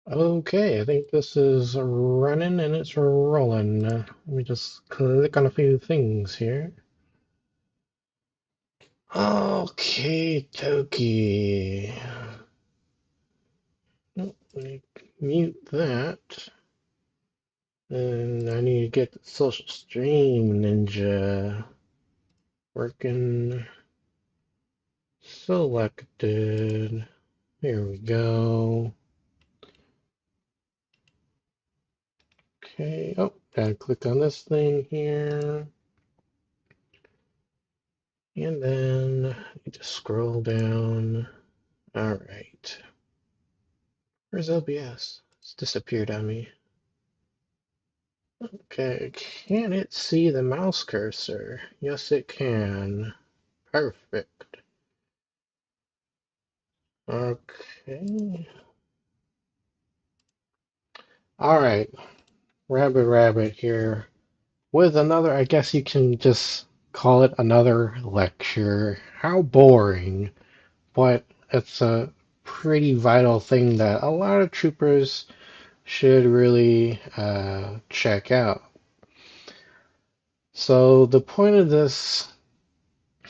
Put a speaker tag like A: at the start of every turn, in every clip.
A: Okay, I think this is running and it's rolling. Let me just click on a few things here. Okay, Toki. Let me mute that. And I need to get the social stream ninja working. Selected. Here we go. Okay. Oh, gotta click on this thing here. And then you just scroll down. All right. Where's OBS? It's disappeared on me. Okay, can it see the mouse cursor? Yes, it can. Perfect. Okay. All right. Rabbit here with another, I guess you can just call it another lecture. How boring, but it's a pretty vital thing that a lot of troopers should really check out. So the point of this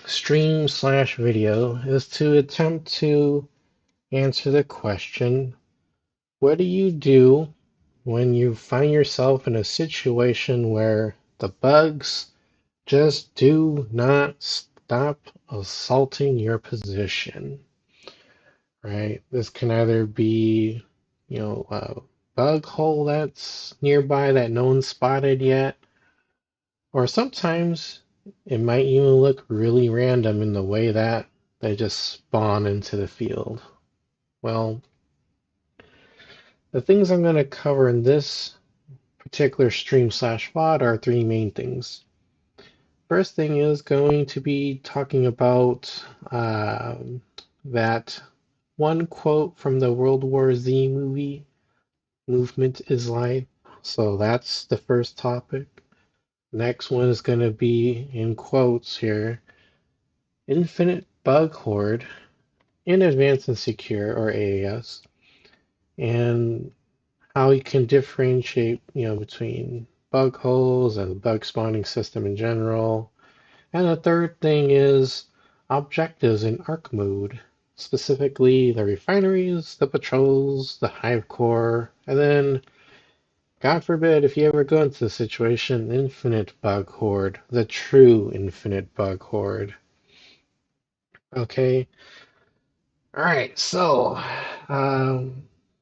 A: stream slash video is to attempt to answer the question, what do you do when you find yourself in a situation where the bugs just do not stop assaulting your position, right? This can either be, a bug hole that's nearby that no one's spotted yet, or sometimes it might even look really random in the way that they just spawn into the field. Well, the things I'm going to cover in this particular stream slash VOD are three main things. First thing is going to be talking about that one quote from the World War Z movie, Movement is Life. So that's the first topic. Next one is going to be in quotes here, Infinite Bug Horde in Advanced and Secure, or AAS, and how you can differentiate, between bug holes and the bug spawning system in general. And the third thing is objectives in Arc mode, specifically the refineries, the patrols, the Hive Core, and then, God forbid, if you ever go into the situation, Infinite Bug Horde, the true Infinite Bug Horde. Okay, all right, so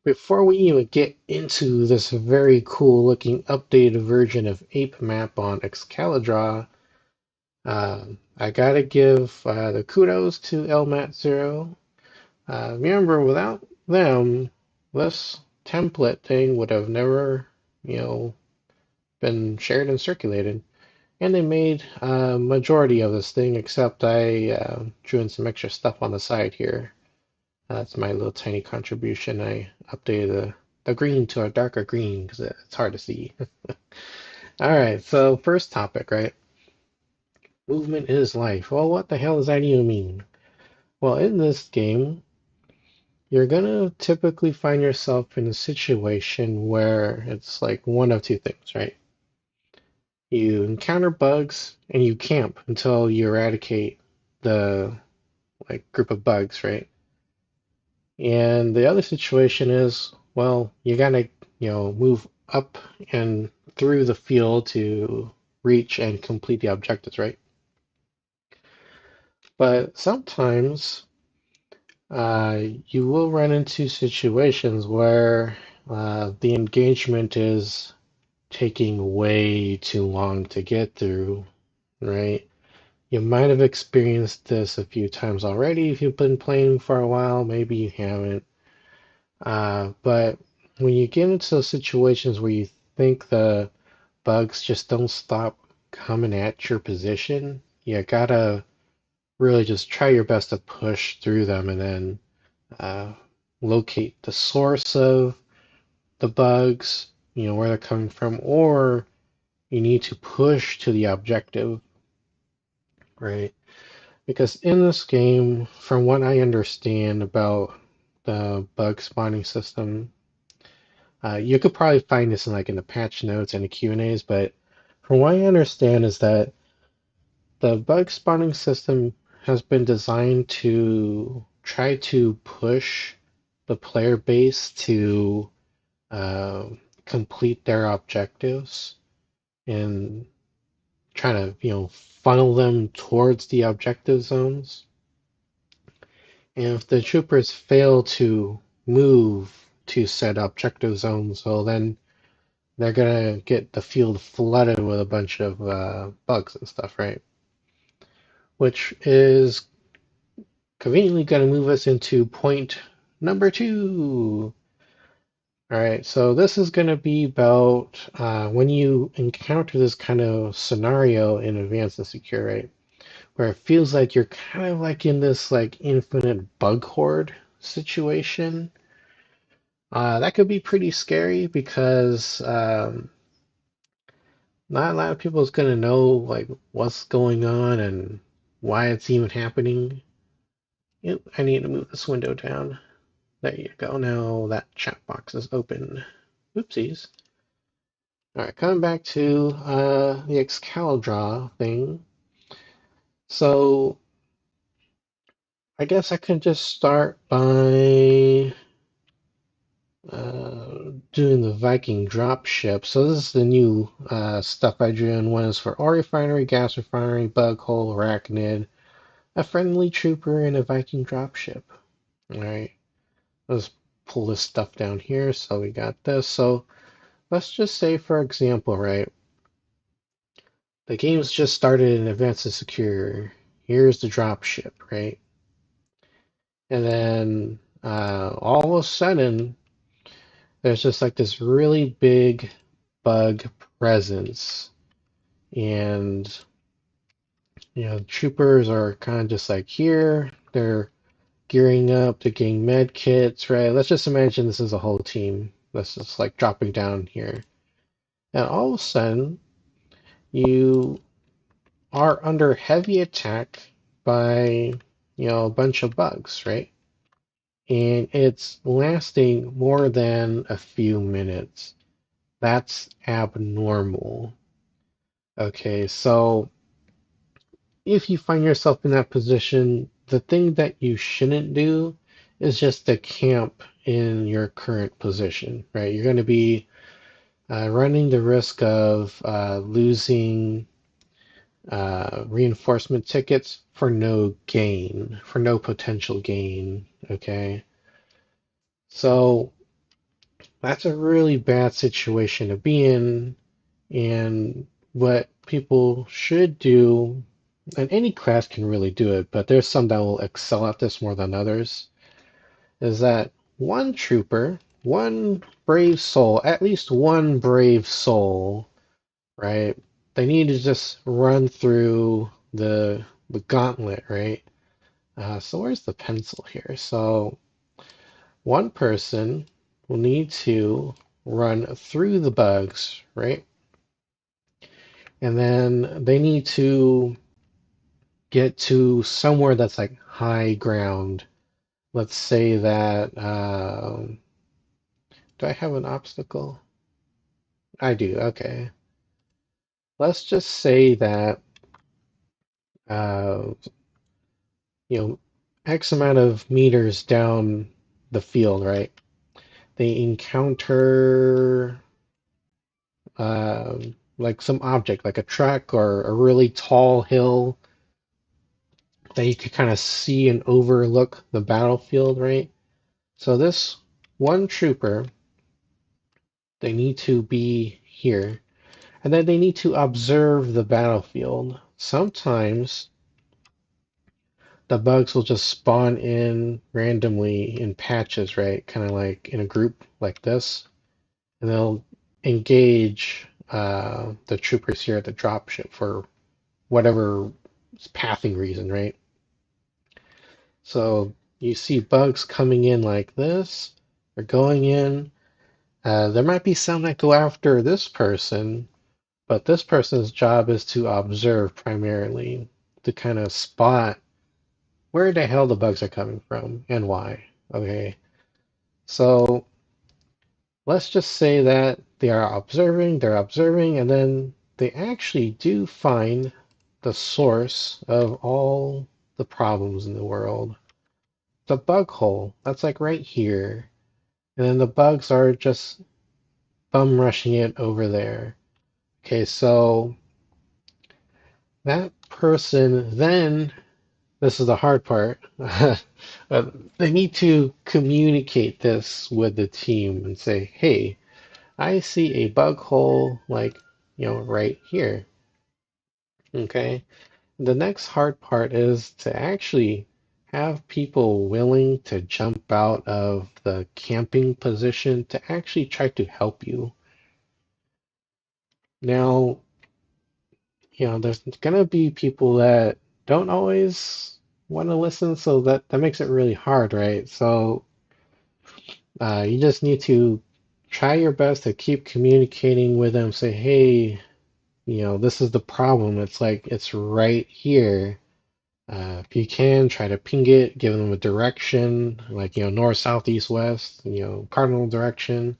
A: before we even get into this very cool looking updated version of Ape Map on excalidraw, I gotta give the kudos to LMAT0. Remember, without them, this template thing would have never, you know, been shared and circulated. And they made a majority of this thing, except I drew in some extra stuff on the side here. That's my little tiny contribution. I updated the green to a darker green because it's hard to see. All right, so first topic, right? Movement is life. Well, what the hell does that even mean? Well, in this game, you're gonna typically find yourself in a situation where it's like one of two things, right? You encounter bugs and you camp until you eradicate the group of bugs, right? And the other situation is, well, you gotta, move up and through the field to reach and complete the objectives, right? But sometimes you will run into situations where the engagement is taking way too long to get through, right? You might have experienced this a few times already if you've been playing for a while, maybe you haven't. But when you get into those situations where you think the bugs just don't stop coming at your position, you gotta really just try your best to push through them and then uh, locate the source of the bugs, where they're coming from, or you need to push to the objective, right? Because in this game, from what I understand about the bug spawning system, You could probably find this in like in the patch notes and the Q&As, but from what I understand is that the bug spawning system has been designed to try to push the player base to uh, complete their objectives and trying to, funnel them towards the objective zones. And if the troopers fail to move to said objective zones, well, then they're gonna get the field flooded with a bunch of bugs and stuff, right? Which is conveniently gonna move us into point number 2. All right, so this is gonna be about when you encounter this kind of scenario in Advanced and Secure, right? Where it feels like you're kind of like in this like infinite bug horde situation. That could be pretty scary because not a lot of people is going to know like what's going on and why it's even happening. Yep, I need to move this window down. There you go. Now that chat box is open. Oopsies. All right, coming back to the excalidraw thing. So I guess I can just start by doing the Viking dropship. So this is the new stuff I drew in. One is for ore refinery, gas refinery, bug hole, arachnid, a friendly trooper, and a Viking dropship. All right, let's pull this stuff down here. So we got this. So let's just say, for example, right, the game's just started in Advanced and Secure. Here's the dropship, right? And then all of a sudden, there's just like this really big bug presence. And, troopers are kind of just like here. They're gearing up, they're getting med kits, right? Let's just imagine this is a whole team. That's just like dropping down here. And all of a sudden, you are under heavy attack by, a bunch of bugs, right? And it's lasting more than a few minutes. That's abnormal. Okay, so if you find yourself in that position, the thing that you shouldn't do is just to camp in your current position, right? You're going to be running the risk of losing reinforcement tickets for no gain, for no potential gain, okay? So that's a really bad situation to be in, and what people should do, and any class can really do it, but there's some that will excel at this more than others, is that one trooper, one brave soul, at least one brave soul, right? They need to just run through the gauntlet, right? So where's the pencil here? So one person will need to run through the bugs, right? And then they need to get to somewhere that's like high ground. Let's say that, do I have an obstacle? I do, okay. Let's just say that, uh, X amount of meters down the field, right? They encounter like some object, like a truck or a really tall hill that you could kind of see and overlook the battlefield, right? So this one trooper, they need to be here, and then they need to observe the battlefield. Sometimes the bugs will just spawn in randomly in patches, right? Kind of like in a group like this, and they'll engage the troopers here at the dropship for whatever pathing reason, right? So you see bugs coming in like this, they're going in. There might be some that go after this person, but this person's job is to observe primarily, to kind of spot where the hell the bugs are coming from and why. Okay, so let's just say that they're observing, and then they actually do find the source of all the problems in the world. The bug hole, that's like right here. And then the bugs are just bum rushing it over there. Okay, so that person then, this is the hard part, they need to communicate this with the team and say, hey, I see a bug hole like, right here. Okay. The next hard part is to actually have people willing to jump out of the camping position to actually try to help you. Now, there's gonna be people that don't always want to listen, so that makes it really hard, right? So you just need to try your best to keep communicating with them. Say, hey, this is the problem. It's like it's right here. If you can, try to ping it, give them a direction, like, north, south, east, west, cardinal direction.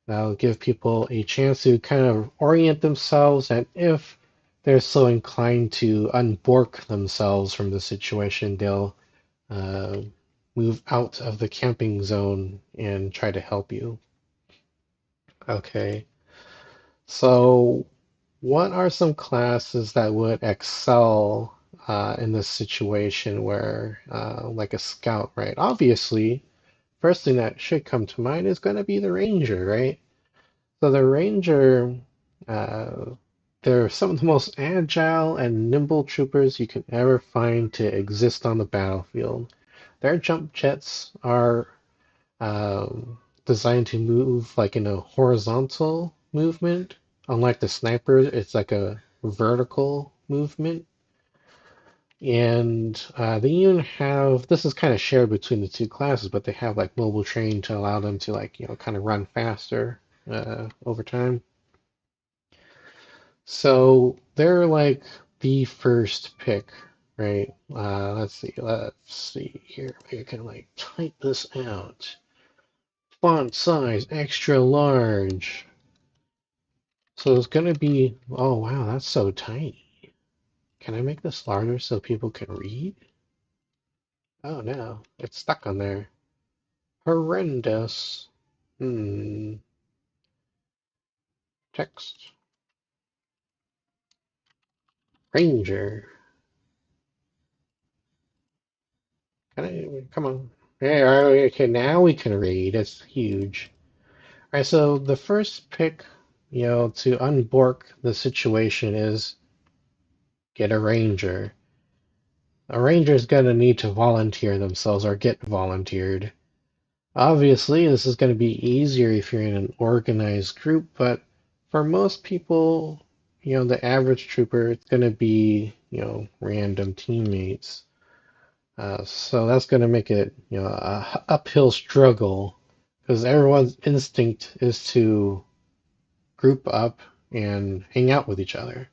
A: That'll give people a chance to kind of orient themselves, and if they're so inclined to unbork themselves from the situation, they'll uh, move out of the camping zone and try to help you. Okay, so what are some classes that would excel in this situation where, like a scout, right? Obviously, first thing that should come to mind is going to be the ranger, right? So the ranger, uh, they're some of the most agile and nimble troopers you can ever find to exist on the battlefield. Their jump jets are designed to move like in a horizontal movement. Unlike the sniper, it's like a vertical movement. And they even have, this is kind of shared between the two classes, but they have like mobile training to allow them to, like, kind of run faster over time. So they're like the first pick, right? Let's see here. Maybe I can like type this out. Font size extra large. So it's gonna be, oh wow, that's so tiny. Can I make this larger so people can read? Oh no, it's stuck on there. Horrendous. Hmm. Text. Ranger. Can come on. Yeah, all right, okay, now we can read. It's huge. All right, so the first pick, to unbork the situation is get a ranger. A ranger is going to need to volunteer themselves or get volunteered. Obviously, this is going to be easier if you're in an organized group, but for most people, the average trooper, it's going to be, random teammates. So that's going to make it, a uphill struggle because everyone's instinct is to group up and hang out with each other.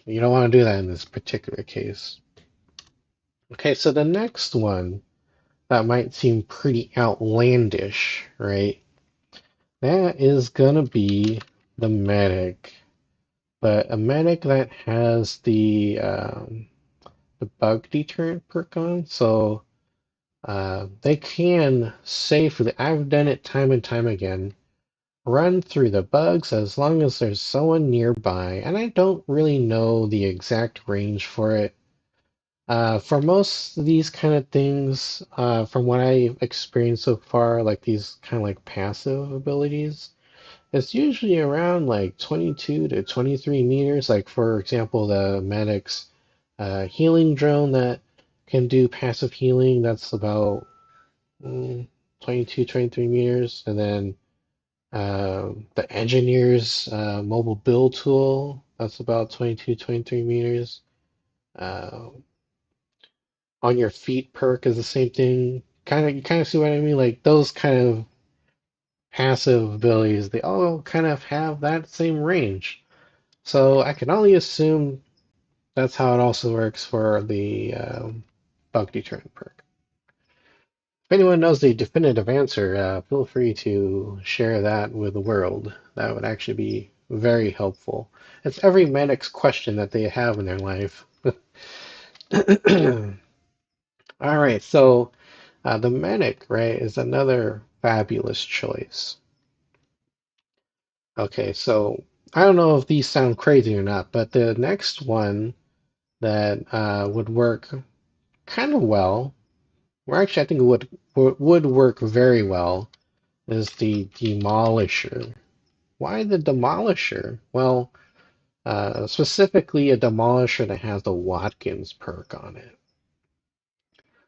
A: You don't want to do that in this particular case. Okay, so the next one that might seem pretty outlandish, right? That is gonna be the medic, but a medic that has the bug deterrent perk on, so they can safely. I've done it time and time again. Run through the bugs as long as there's someone nearby, and I don't really know the exact range for it. For most of these kind of things, from what I've experienced so far, like these kind of like passive abilities, it's usually around like 22 to 23 meters. Like, for example, the medic's healing drone that can do passive healing, that's about 22, 23 meters. And then the engineer's mobile build tool, that's about 22, 23 meters. Uh, on your feet perk is the same thing. You kind of see what I mean? Like those kind of passive abilities, they all kind of have that same range. So I can only assume that's how it also works for the bug deterrent perk. anyone knows the definitive answer, feel free to share that with the world. That would actually be very helpful. It's every medic's question that they have in their life. All right, so the medic, right, is another fabulous choice. Okay, so I don't know if these sound crazy or not, but the next one that would work kind of well, or actually I think it would work very well, is the Demolisher. Why the Demolisher? Well, specifically a Demolisher that has the Watkins perk on it.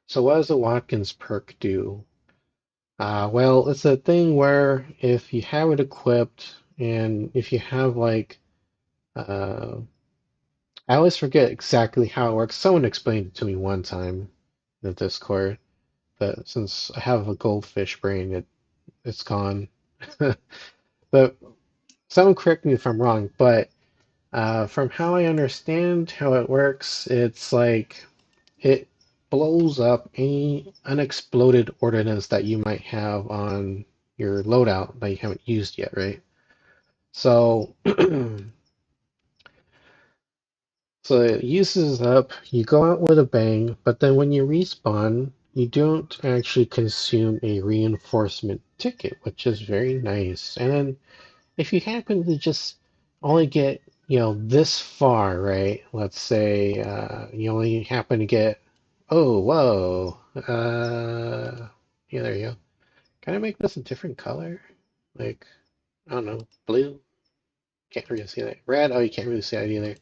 A: So what does the Watkins perk do? Well, it's a thing where if you have it equipped and if you have like, uh, I always forget exactly how it works. Someone explained it to me one time in the Discord, but since I have a goldfish brain, it's gone. But someone correct me if I'm wrong, but from how I understand how it works, it's like it blows up any unexploded ordnance that you might have on your loadout that you haven't used yet, right? So, so it uses up, you go out with a bang, but then when you respawn, you don't actually consume a reinforcement ticket, which is very nice. And then if you happen to just only get, this far, right? Let's say you only happen to get, oh, whoa, yeah, there you go. Can I make this a different color? Like, I don't know, blue? Can't really see that. Red? Oh, you can't really see that either.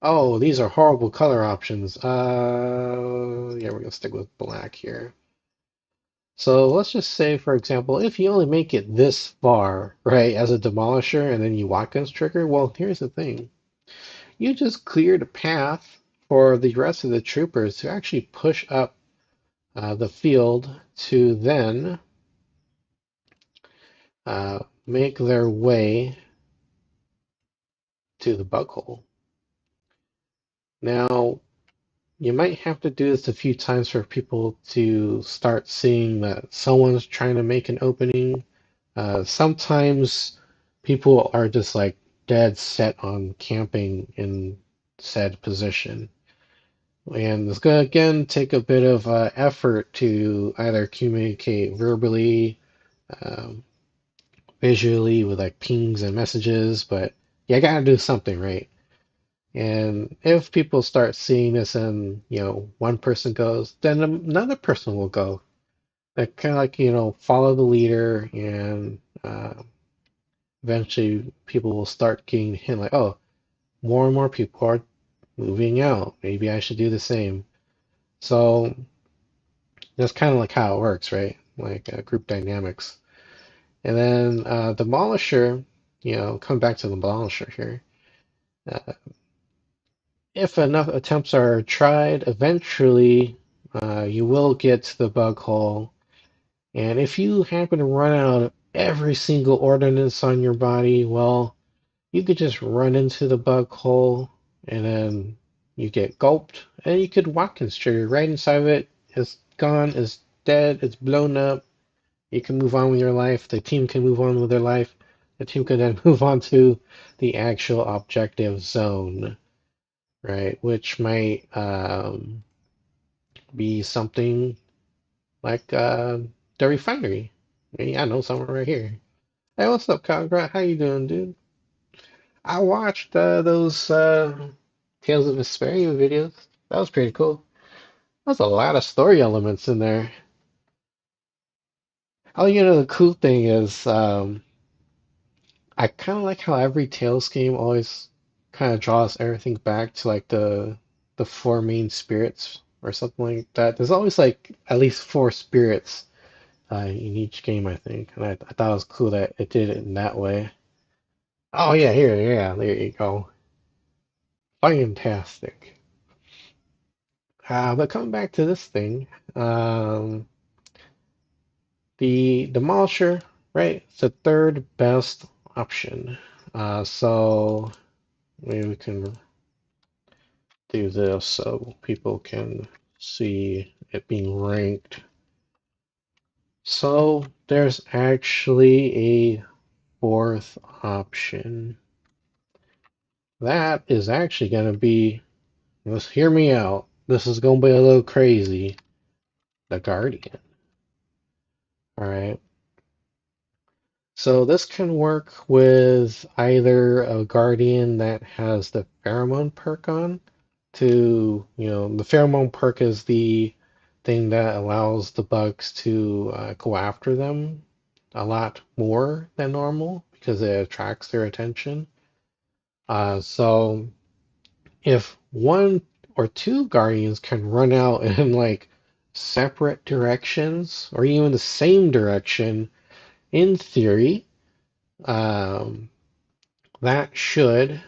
A: Oh, these are horrible color options. Yeah, we're gonna stick with black here. So let's just say, for example, if you only make it this far, right, as a demolisher, and then you Watkins trigger, well, here's the thing. You just cleared a path for the rest of the troopers to actually push up the field to then make their way to the bug hole. Now, you might have to do this a few times for people to start seeing that someone's trying to make an opening. Sometimes people are just like dead set on camping in said position. And it's going to again take a bit of effort to either communicate verbally, um, visually with like pings and messages, but you got to do something, right? And if people start seeing this and, one person goes, then another person will go. That kind of like, follow the leader and eventually people will start getting the hint like, oh, more and more people are moving out. Maybe I should do the same. So that's kind of like how it works, right? Like group dynamics. And then Demolisher, come back to the Demolisher here. Uh, if enough attempts are tried, eventually you will get to the bug hole. And if you happen to run out of every single ordinance on your body, well, you could just run into the bug hole and then you get gulped and you could Watkins trigger right inside of it. It's gone, it's dead, it's blown up. You can move on with your life. The team can move on with their life. The team can then move on to the actual objective zone, right? Which might be something like the refinery. I know someone right here. Hey, what's up, Conrad? How you doing, dude? I watched those Tales of Vesperia videos. That was pretty cool. There's a lot of story elements in there. Oh, the cool thing is, I kind of like how every Tales game always kind of draws everything back to like the four main spirits or something like that. There's always like at least four spirits in each game, I think, and I thought it was cool that it did it in that way. Oh yeah, here, yeah, there you go. Fantastic. But coming back to this thing, um, the Demolisher, right? It's the third best option. So maybe we can do this so people can see it being ranked. So there's actually a fourth option. That is actually going to be, let's hear me out. This is going to be a little crazy. The Guardian. All right. So this can work with either a Guardian that has the pheromone perk on to, the pheromone perk is the thing that allows the bugs to go after them a lot more than normal because it attracts their attention. So if one or two Guardians can run out in like separate directions or even the same direction, in theory, um, that should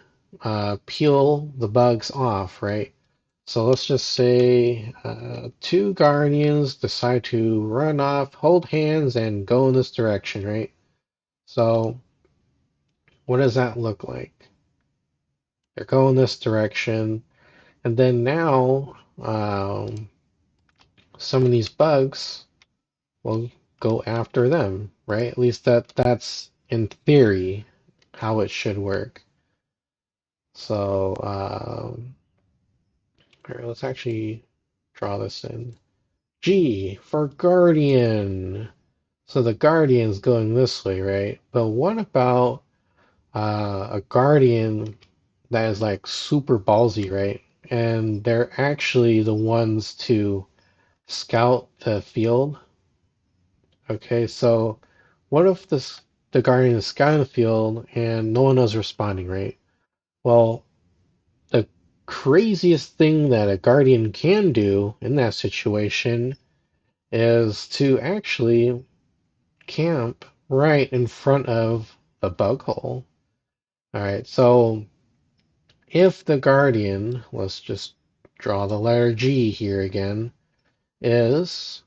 A: peel the bugs off, right? So let's just say two Guardians decide to run off, hold hands, and go in this direction, right? So what does that look like? They're going this direction, and then now some of these bugs will go after them, right? At least that's in theory how it should work. So all right, let's actually draw this in. G for Guardian. So the Guardian's going this way, right? But what about a Guardian that is like super ballsy, right? And they're actually the ones to scout the field. Okay, so what if the Guardian is scouting the field and no one is responding, right? Well, the craziest thing that a Guardian can do in that situation is to actually camp right in front of the bug hole. All right, so if the Guardian, let's just draw the letter G here again, is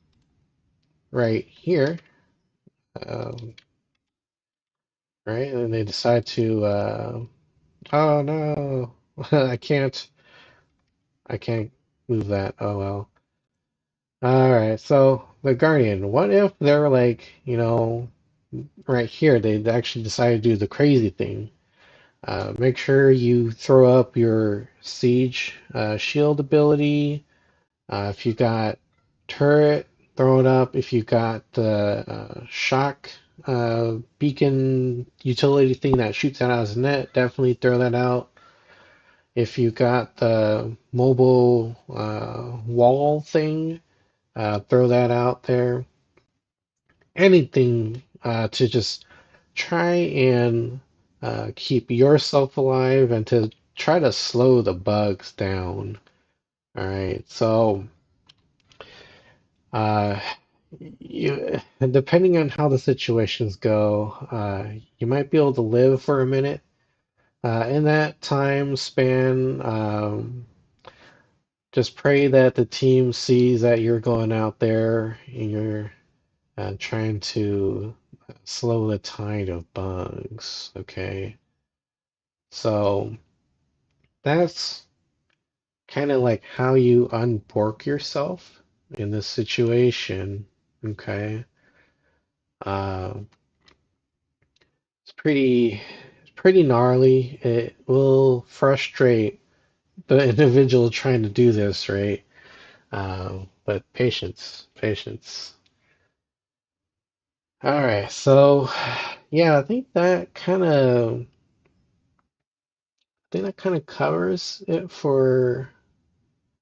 A: right here, um, right, and they decide to, oh no, I can't move that. Oh well. All right, so the Guardian, what if they're like, right here, they actually decide to do the crazy thing. Make sure you throw up your siege shield ability. If you got turret, throw it up. If you got the shock beacon utility thing that shoots out of his net, definitely throw that out. If you got the mobile wall thing, throw that out there. Anything to just try and keep yourself alive and to try to slow the bugs down. All right, so uh, depending on how the situations go, you might be able to live for a minute. In that time span, just pray that the team sees that you're going out there and you're trying to slow the tide of bugs. Okay, so that's kind of like how you unbork yourself in this situation. Okay. Uh, it's pretty gnarly. It will frustrate the individual trying to do this, right? But patience, patience. All right, so yeah, I think that kind of covers it for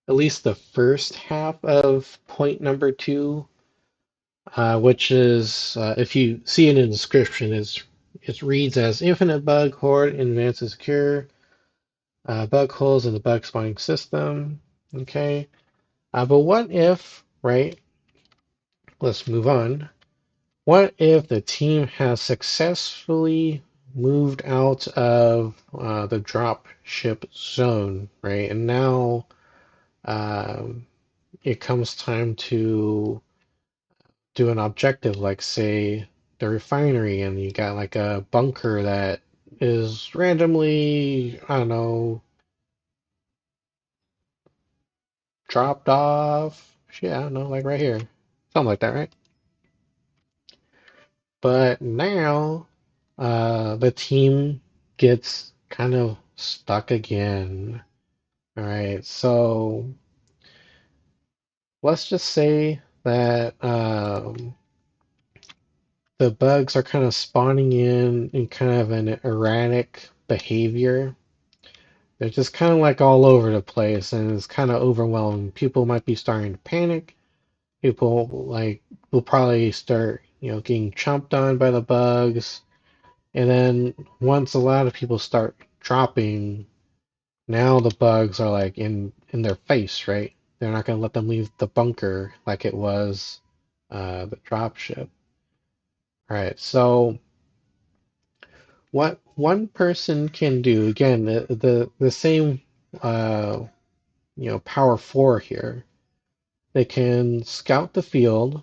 A: at least the first half of point number two, which is if you see it in the description, it reads as infinite bug horde in advanced and secure. Bug holes in the bug spawning system. Okay. But what if, right? Let's move on. What if the team has successfully moved out of the drop ship zone, right? And now um, it comes time to do an objective, like say the refinery, and you got like a bunker that is randomly, I don't know, dropped off. Yeah, I don't know, like right here. Something like that, right? But now the team gets kind of stuck again. All right, so let's just say that the bugs are kind of spawning in kind of an erratic behavior. They're just kind of like all over the place, and it's kind of overwhelming. People might be starting to panic. People like will probably start, getting chomped on by the bugs. And then once a lot of people start dropping, now the bugs are like in their face, right? They're not going to let them leave the bunker like it was the drop ship. All right, so what one person can do, again, the same uh, power four here. They can scout the field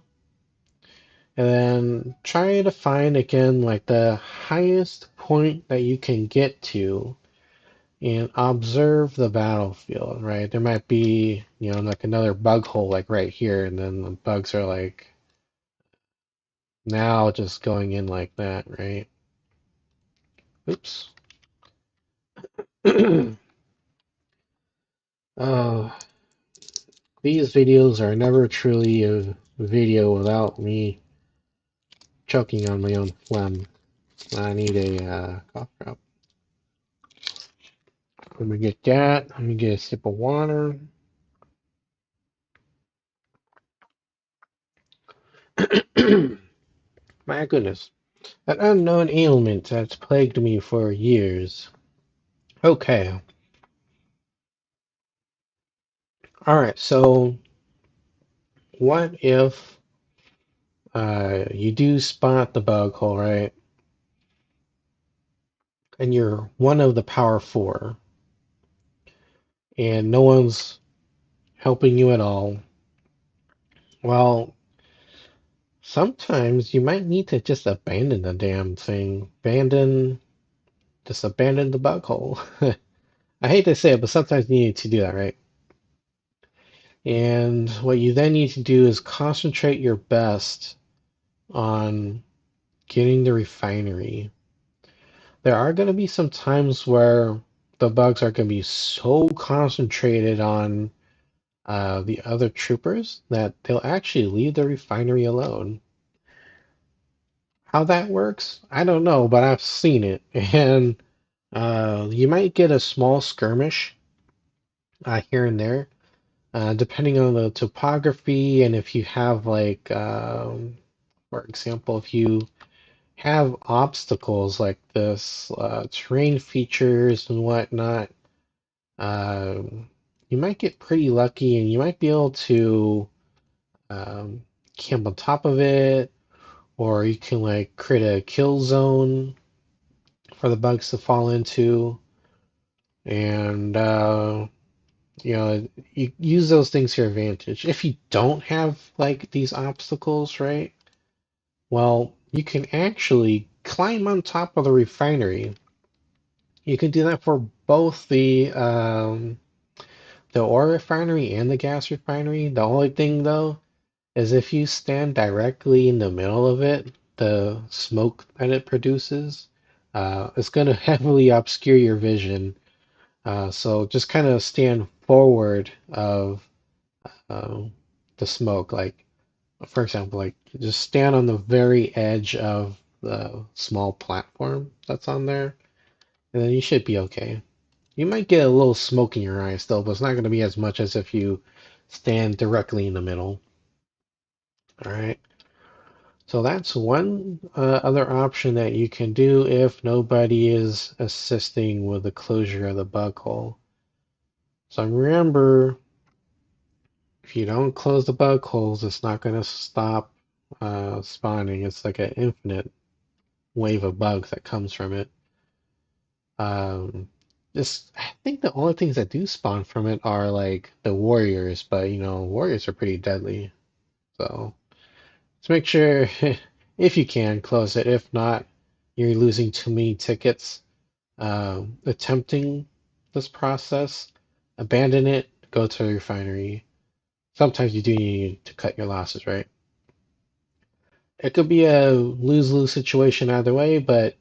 A: and then try to find again like the highest point that you can get to and observe the battlefield, right? There might be, like another bug hole like right here, and then the bugs are like now just going in like that, right? Oops. uh, these videos are never truly a video without me choking on my own phlegm. I need a cough drop. Let me get that. Let me get a sip of water. My goodness. An unknown ailment that's plagued me for years. Okay. Alright, so what if you do spot the bug hole, right? And you're one of the power four, and no one's helping you at all. Well, sometimes you might need to just abandon the damn thing. Just abandon the bug hole. I hate to say it, but sometimes you need to do that, right? And what you then need to do is concentrate your best on getting the refinery. There are going to be some times where the bugs are going to be so concentrated on the other troopers that they'll actually leave the refinery alone. How that works, I don't know, but I've seen it. And you might get a small skirmish here and there, depending on the topography and if you have like, for example, if you have obstacles like this, terrain features and whatnot, you might get pretty lucky and you might be able to um, camp on top of it, or you can like create a kill zone for the bugs to fall into, and you use those things to your advantage. If you don't have like these obstacles, right? Well, you can actually climb on top of the refinery. You can do that for both the ore refinery and the gas refinery. The only thing though is if you stand directly in the middle of it, the smoke that it produces, it's going to heavily obscure your vision. So just kind of stand forward of uh, the smoke. Like, for example, like just stand on the very edge of the small platform that's on there, and then you should be okay. You might get a little smoke in your eyes though, but it's not going to be as much as if you stand directly in the middle. All right. So that's one other option that you can do if nobody is assisting with the closure of the bug hole. So remember, if you don't close the bug holes, it's not going to stop spawning. It's like an infinite wave of bugs that comes from it. Um, I think the only things that do spawn from it are like the warriors, but warriors are pretty deadly. So just make sure if you can close it. If not, you're losing too many tickets attempting this process. Abandon it, go to a refinery. Sometimes you do need to cut your losses, right? it could be a lose-lose situation either way, but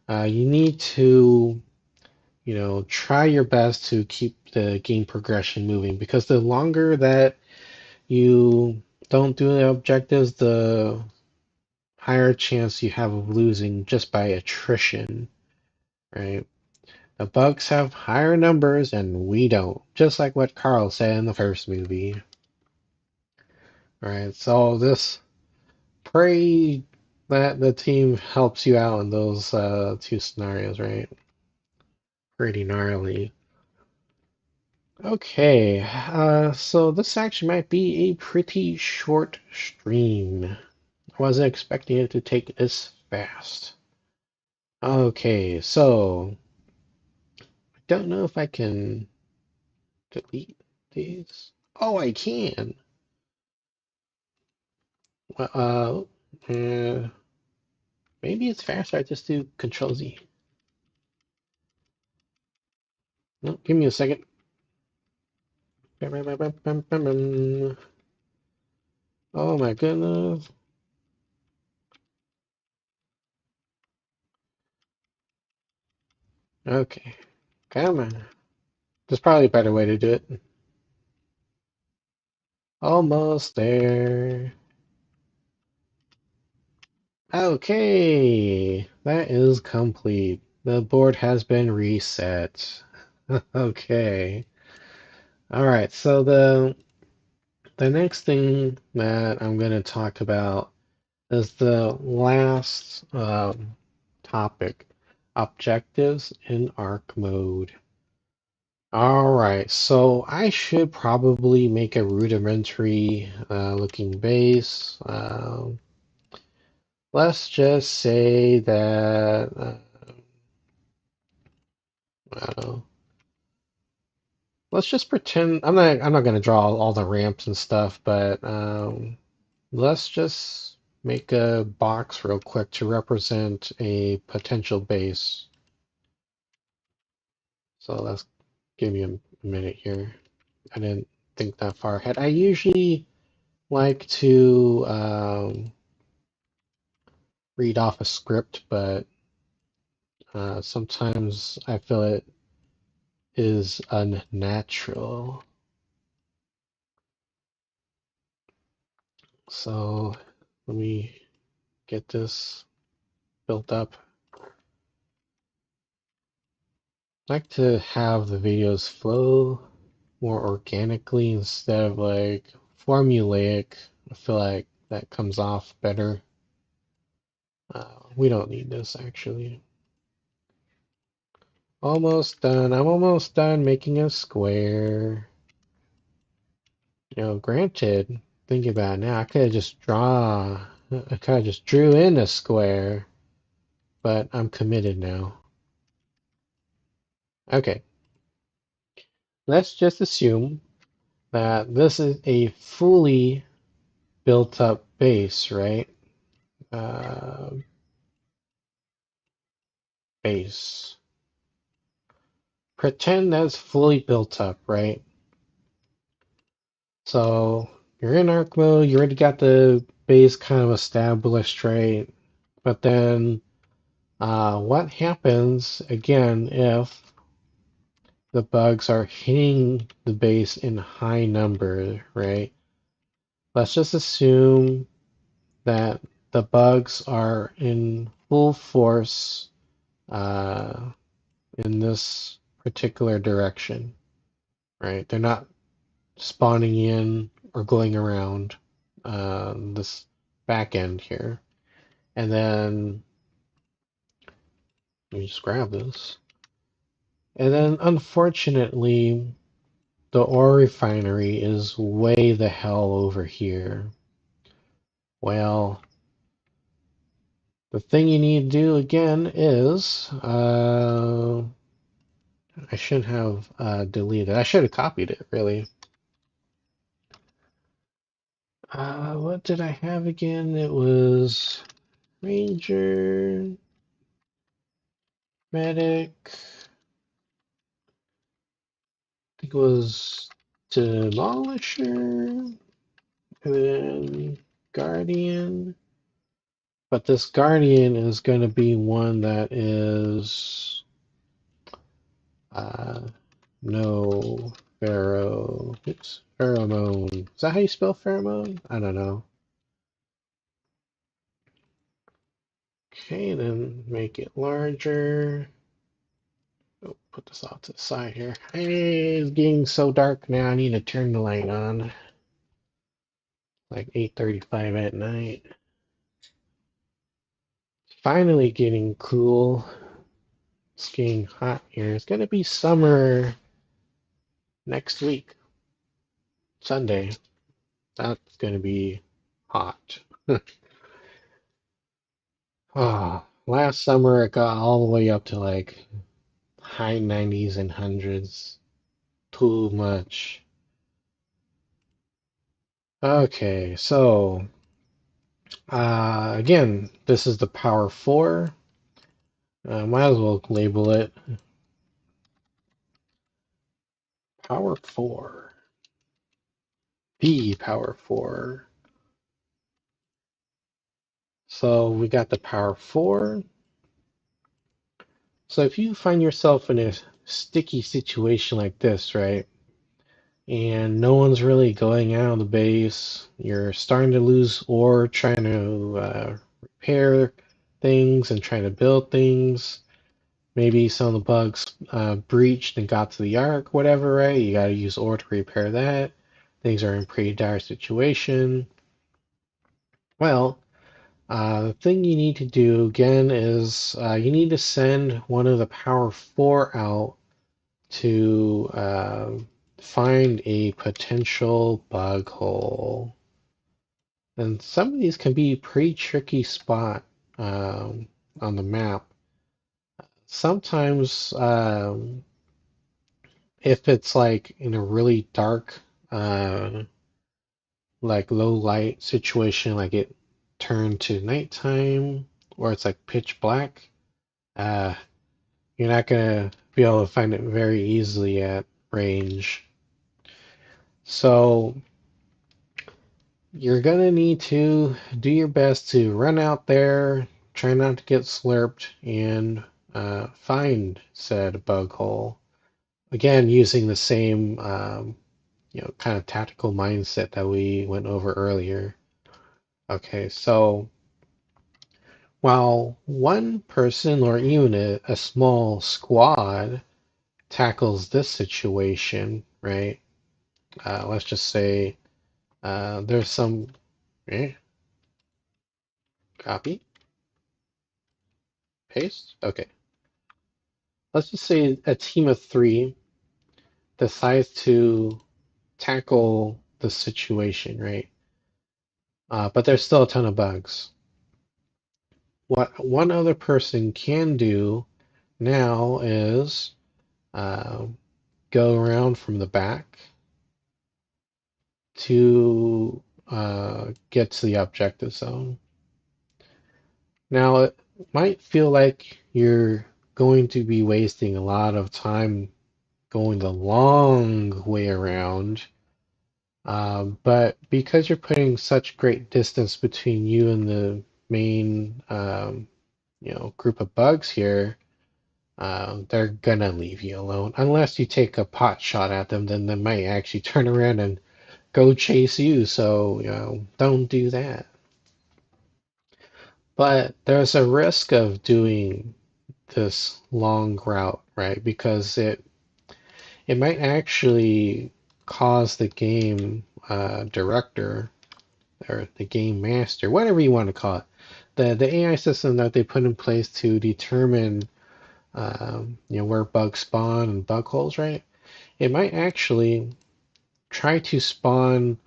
A: you need to, try your best to keep the game progression moving because the longer that you don't do the objectives, the higher chance you have of losing just by attrition, right? The bugs have higher numbers and we don't, just like what Carl said in the first movie. Right, so this pray that the team helps you out in those two scenarios, right? Pretty gnarly. Okay, so this actually might be a pretty short stream. I wasn't expecting it to take this fast. Okay, so I don't know if I can delete these. Oh, I can. Well, maybe it's faster. I just do Control Z. No, give me a second. Oh my goodness. Okay, come on. There's probably a better way to do it. Almost there. Okay, that is complete. The board has been reset. Okay. All right, so the next thing that I'm going to talk about is the last topic, objectives in Arc mode. All right, so I should probably make a rudimentary looking base. Let's just say that I don't know. Let's just pretend I'm not going to draw all the ramps and stuff, but let's just make a box real quick to represent a potential base. So let's give me a minute here. I didn't think that far ahead. I usually like to read off a script, but sometimes I feel it is unnatural. So let me get this built up. I like to have the videos flow more organically instead of like formulaic. I feel like that comes off better. We don't need this actually. Almost done. I'm almost done making a square. Granted, think about it now, I could have just drew in a square, but I'm committed now. Okay, let's just assume that this is a fully built up base, right? Uh, base. Pretend that's fully built up, right? So you're in Arc mode, you already got the base kind of established, right? But then what happens again if the bugs are hitting the base in high number, right? Let's just assume that the bugs are in full force uh, in this particular direction, right? They're not spawning in or going around this back end here. And then let me just grab this. And then unfortunately, the ore refinery is way the hell over here. Well, the thing you need to do again is I shouldn't have deleted. I should have copied it, really. What did I have again? It was Ranger, Medic. I think it was Demolisher, and then Guardian. But this Guardian is going to be one that is uh, no pheromone. Is that how you spell pheromone? I don't know. Okay, then make it larger. Oh, put this off to the side here. Hey, it's getting so dark now. I need to turn the light on. Like 8:35 at night. It's finally getting cool. It's getting hot here. It's gonna be summer next week, Sunday. That's gonna be hot. Oh, last summer it got all the way up to like high 90s and hundreds. Too much. Okay, so again, this is the Power 4. Might as well label it Power 4. The Power 4. So we got the Power 4. So if you find yourself in a sticky situation like this, right? And no one's really going out of the base, you're starting to lose ore, trying to repair things and trying to build things. Maybe some of the bugs breached and got to the Ark, whatever, right? You got to use ore to repair that. Things are in pretty dire situation. Well, the thing you need to do again is you need to send one of the Power 4 out to find a potential bug hole. And some of these can be pretty tricky spot on the map. Sometimes if it's like in a really dark, uh, like low light situation, like it turned to nighttime or it's like pitch black, uh, you're not gonna be able to find it very easily at range. So you're gonna need to do your best to run out there, try not to get slurped, and find said bug hole. Again, using the same kind of tactical mindset that we went over earlier. Okay, so while one person or even a small squad tackles this situation, right? Let's just say there's some copy, paste. Okay, let's just say a team of three decides to tackle the situation, right? But there's still a ton of bugs. What one other person can do now is uh, go around from the back to get to the objective zone. Now, it might feel like you're going to be wasting a lot of time going the long way around, but because you're putting such great distance between you and the main, group of bugs here, they're gonna leave you alone unless you take a pot shot at them. Then they might actually turn around and go chase you. So don't do that. But there's a risk of doing this long route, right? Because it might actually cause the game director or the game master, whatever you want to call it, the AI system that they put in place to determine where bugs spawn and bug holes, right? It might actually try to spawn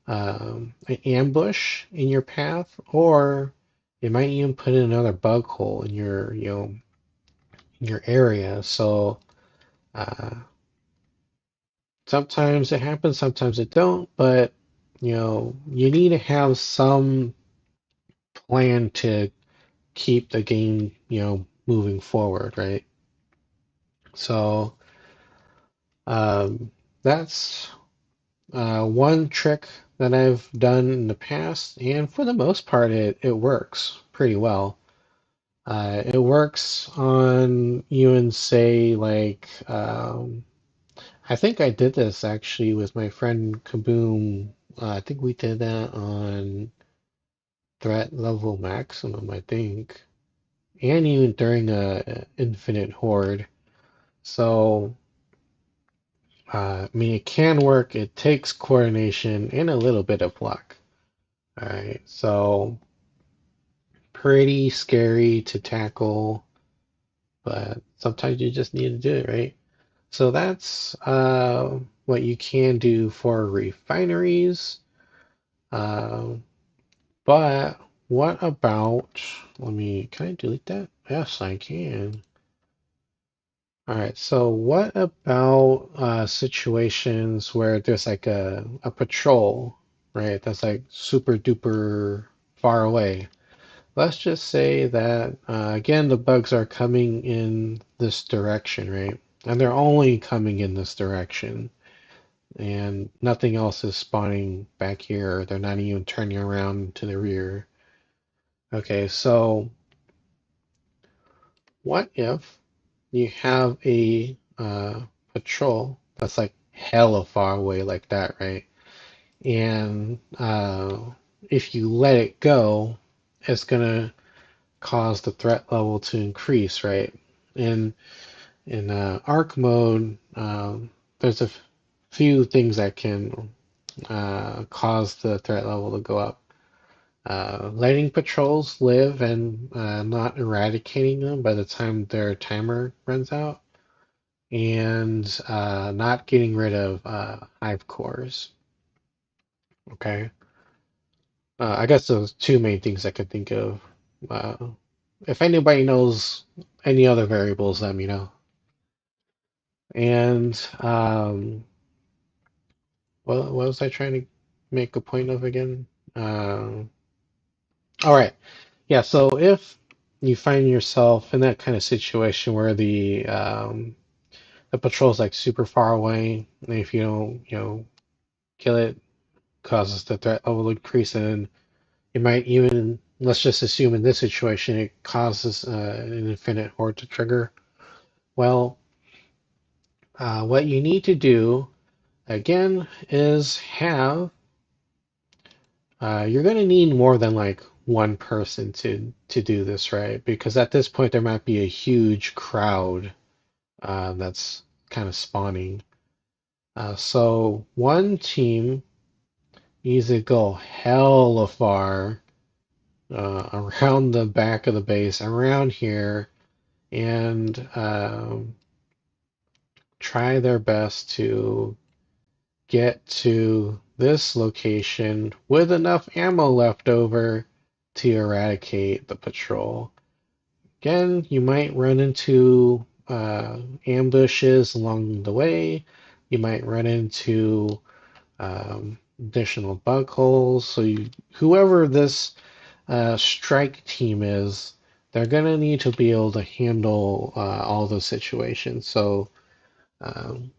A: an ambush in your path, or it might even put in another bug hole in your in your area. So uh, sometimes it happens, sometimes it don't, but you need to have some plan to keep the game, moving forward, right? So that's one trick that I've done in the past, and for the most part, it works pretty well. It works on even say like I think I did this actually with my friend Kaboom. I think we did that on threat level maximum, I think, and even during a infinite horde. So I mean, it can work. It takes coordination and a little bit of luck. All right, so pretty scary to tackle, but sometimes you just need to do it, right? So that's what you can do for refineries. Uh, but what about, can I delete that? Yes, I can. All right, so what about situations where there's like a patrol, right? That's like super duper far away. Let's just say that, again, the bugs are coming in this direction, right? And they're only coming in this direction, and nothing else is spawning back here. They're not even turning around to the rear. Okay, so what if you have a patrol that's like hella far away like that, right? And if you let it go, it's gonna cause the threat level to increase, right? And in arc mode, there's a few things that can cause the threat level to go up. Letting patrols live and not eradicating them by the time their timer runs out, and not getting rid of hive cores. Okay, I guess those two main things I could think of. Uh, if anybody knows any other variables, let me know. And what was I trying to make a point of again? All right. Yeah, so if you find yourself in that kind of situation where the patrol's like super far away, and if you don't, kill it, causes the threat level to increase, and it might even, let's just assume in this situation, it causes an infinite horde to trigger. Well, what you need to do again is have you're going to need more than like one person to do this, right? Because at this point there might be a huge crowd that's kind of spawning. So one team needs to go hella far around the back of the base, around here, and try their best to get to this location with enough ammo left over to eradicate the patrol. Again, you might run into ambushes along the way. You might run into additional bug holes. So whoever this strike team is, they're gonna need to be able to handle all those situations. So um,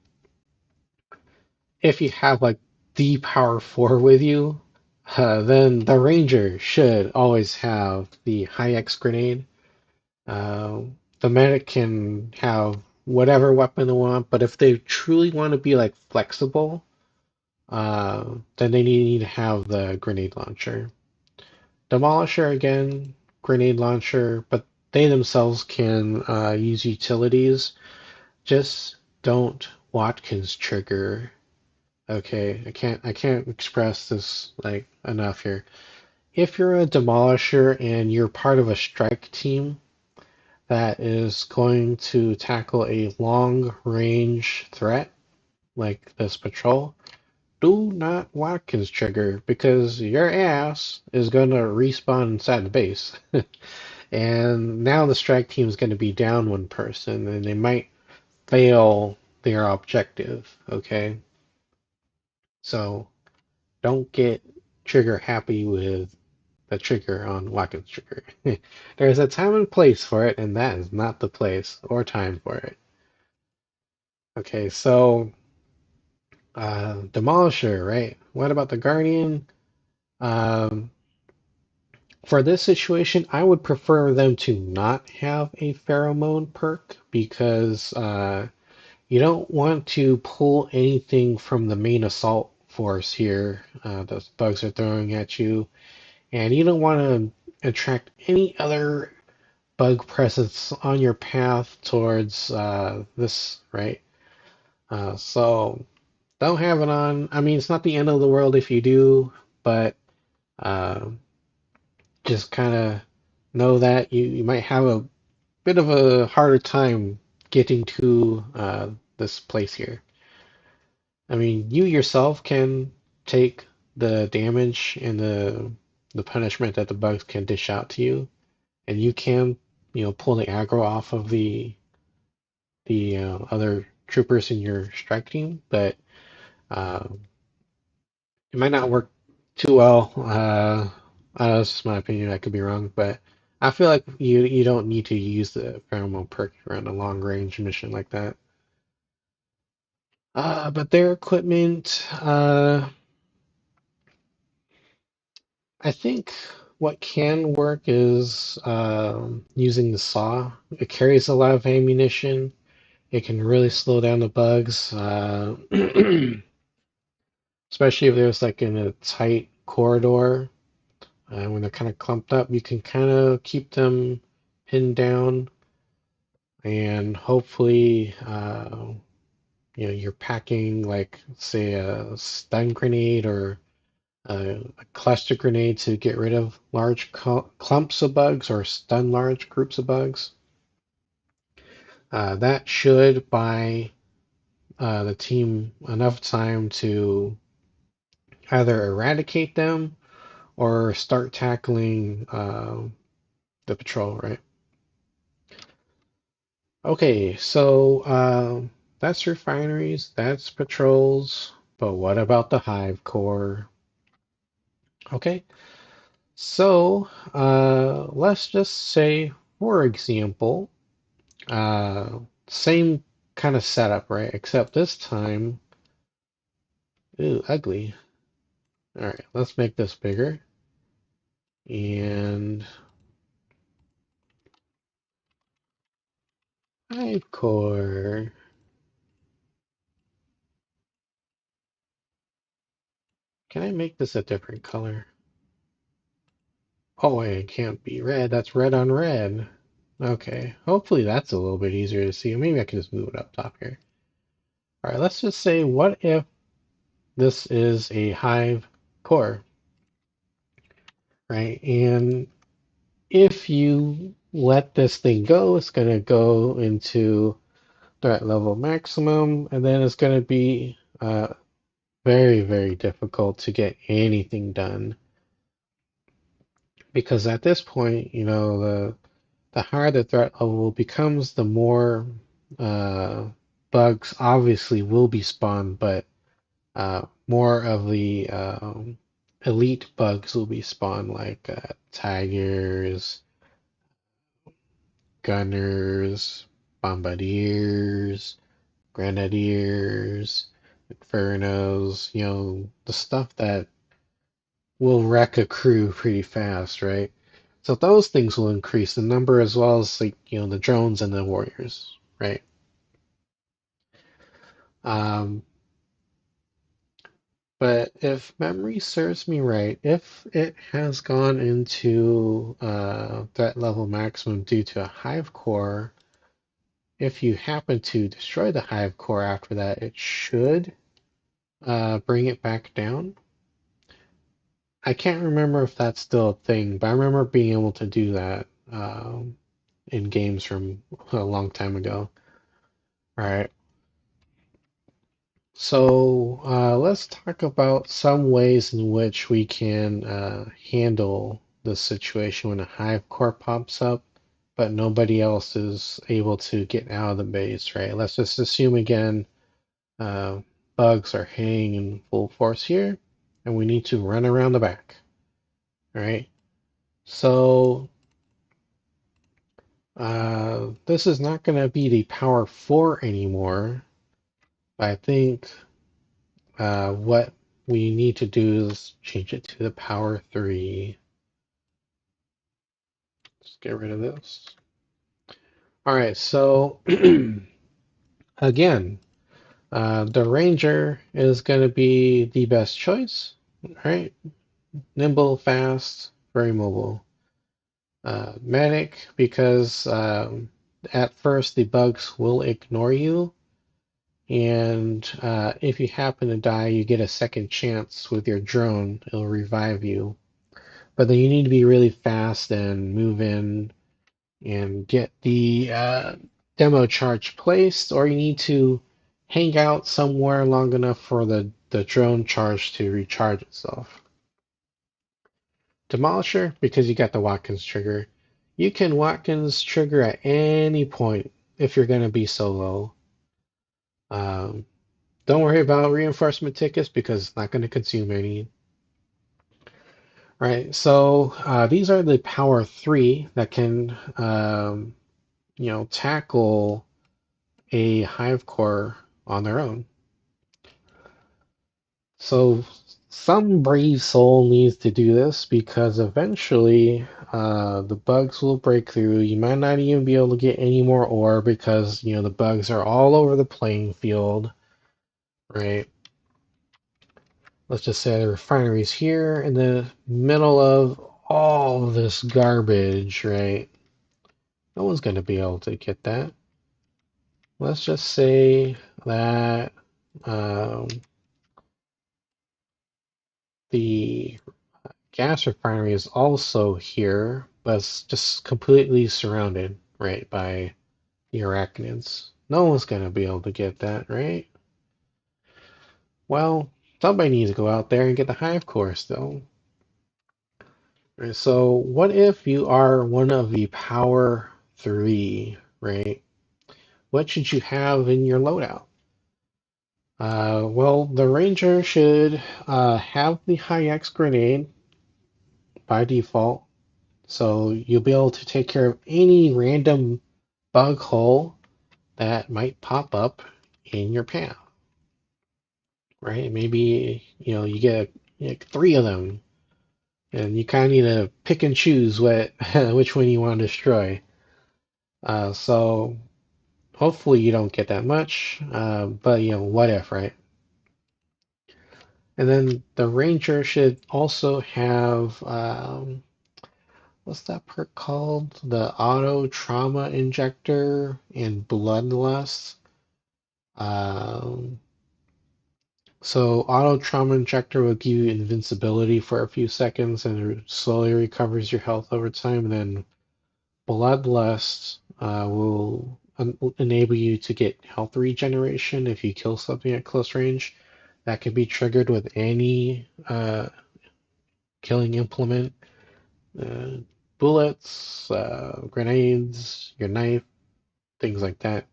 A: if you have like the power four with you, then the ranger should always have the high X grenade. Uh, the medic can have whatever weapon they want, but if they truly want to be like flexible, then they need to have the grenade launcher. Demolisher again, grenade launcher, but they themselves can use utilities. Just don't Watkins trigger. Okay, I can't express this like enough here. If you're a demolisher and you're part of a strike team that is going to tackle a long range threat like this patrol, do not Watkins trigger because your ass is going to respawn inside the base. And now the strike team is going to be down one person and they might fail their objective. Okay, so don't get trigger happy with the trigger on Watkins trigger. There's a time and place for it, and that is not the place or time for it. Okay, so Demolisher, right? What about the Guardian? Um, for this situation, I would prefer them to not have a pheromone perk because you don't want to pull anything from the main assault force here. Those bugs are throwing at you, and you don't want to attract any other bug presence on your path towards this, right? So don't have it on. I mean, it's not the end of the world if you do, but uh, just kind of know that you might have a bit of a harder time getting to this place here. I mean, you yourself can take the damage and the punishment that the bugs can dish out to you, and you can, pull the aggro off of the other troopers in your strike team, but uh, it might not work too well. That's just my opinion. I could be wrong, but I feel like you don't need to use the pheromone perk around a long range mission like that. But their equipment, I think what can work is using the saw. It carries a lot of ammunition. It can really slow down the bugs, especially if there's like in a tight corridor. When they're kind of clumped up, you can kind of keep them pinned down, and hopefully, you're packing like, say, a stun grenade or a cluster grenade to get rid of large clumps of bugs or stun large groups of bugs. That should buy the team enough time to either eradicate them or start tackling the patrol, right? Okay, so that's refineries, that's patrols, but what about the Hive Core? Okay, so let's just say, for example, same kind of setup, right? Except this time, ooh, ugly. All right, let's make this bigger. And Hive Core. Can I make this a different color? Oh, wait, it can't be red. That's red on red. Okay, hopefully that's a little bit easier to see. Maybe I can just move it up top here. All right, let's just say, what if this is a Hive Core, right? And if you let this thing go, it's going to go into threat level maximum, and then it's going to be very, very difficult to get anything done. Because at this point, the higher the threat level becomes, the more uh, bugs obviously will be spawned, but more of the elite bugs will be spawned, like tigers, gunners, bombardiers, grenadiers, infernos, the stuff that will wreck a crew pretty fast, right? So those things will increase the number as well as, like, the drones and the warriors, right? Um, but if memory serves me right, if it has gone into threat level maximum due to a hive core, if you happen to destroy the hive core after that, it should bring it back down. I can't remember if that's still a thing, but I remember being able to do that in games from a long time ago. All right. So let's talk about some ways in which we can handle the situation when a hive core pops up, but nobody else is able to get out of the base, right? Let's just assume again, uh, bugs are hitting in full force here, and we need to run around the back, all right? So this is not going to be the power 4 anymore. I think what we need to do is change it to the power 3. Let's get rid of this. All right, so again, the Ranger is going to be the best choice, right? Nimble, fast, very mobile. Medic, because at first the bugs will ignore you, and if you happen to die, you get a second chance with your drone. It'll revive you. But then you need to be really fast and move in and get the demo charge placed, or you need to hang out somewhere long enough for the drone charge to recharge itself. Demolisher, because you got the Watkins trigger. You can Watkins trigger at any point if you're going to be solo. Um, don't worry about reinforcement tickets because it's not going to consume any. Right, so these are the power 3 that can, tackle a Hive Core on their own. So some brave soul needs to do this because eventually the bugs will break through. You might not even be able to get any more ore because the bugs are all over the playing field, right? Let's just say the refineries here in the middle of all this garbage, right? No one's going to be able to get that. Let's just say that um, the gas refinery is also here, but it's just completely surrounded, right, by the arachnids. No one's going to be able to get that, right? Well, somebody needs to go out there and get the Hive Core still. Right, so what if you are one of the power 3, right? What should you have in your loadout? Well, the Ranger should have the High X grenade by default. So you'll be able to take care of any random bug hole that might pop up in your path, right? Maybe, you get like 3 of them, and you kind of need to pick and choose which one you want to destroy. So hopefully you don't get that much, but what if, right? And then the Ranger should also have what's that perk called? The Auto Trauma Injector and Bloodlust. Um, so Auto Trauma Injector will give you invincibility for a few seconds and slowly recovers your health over time. And then Bloodlust will enable you to get health regeneration if you kill something at close range. That can be triggered with any killing implement, uh, bullets, grenades, your knife, things like that.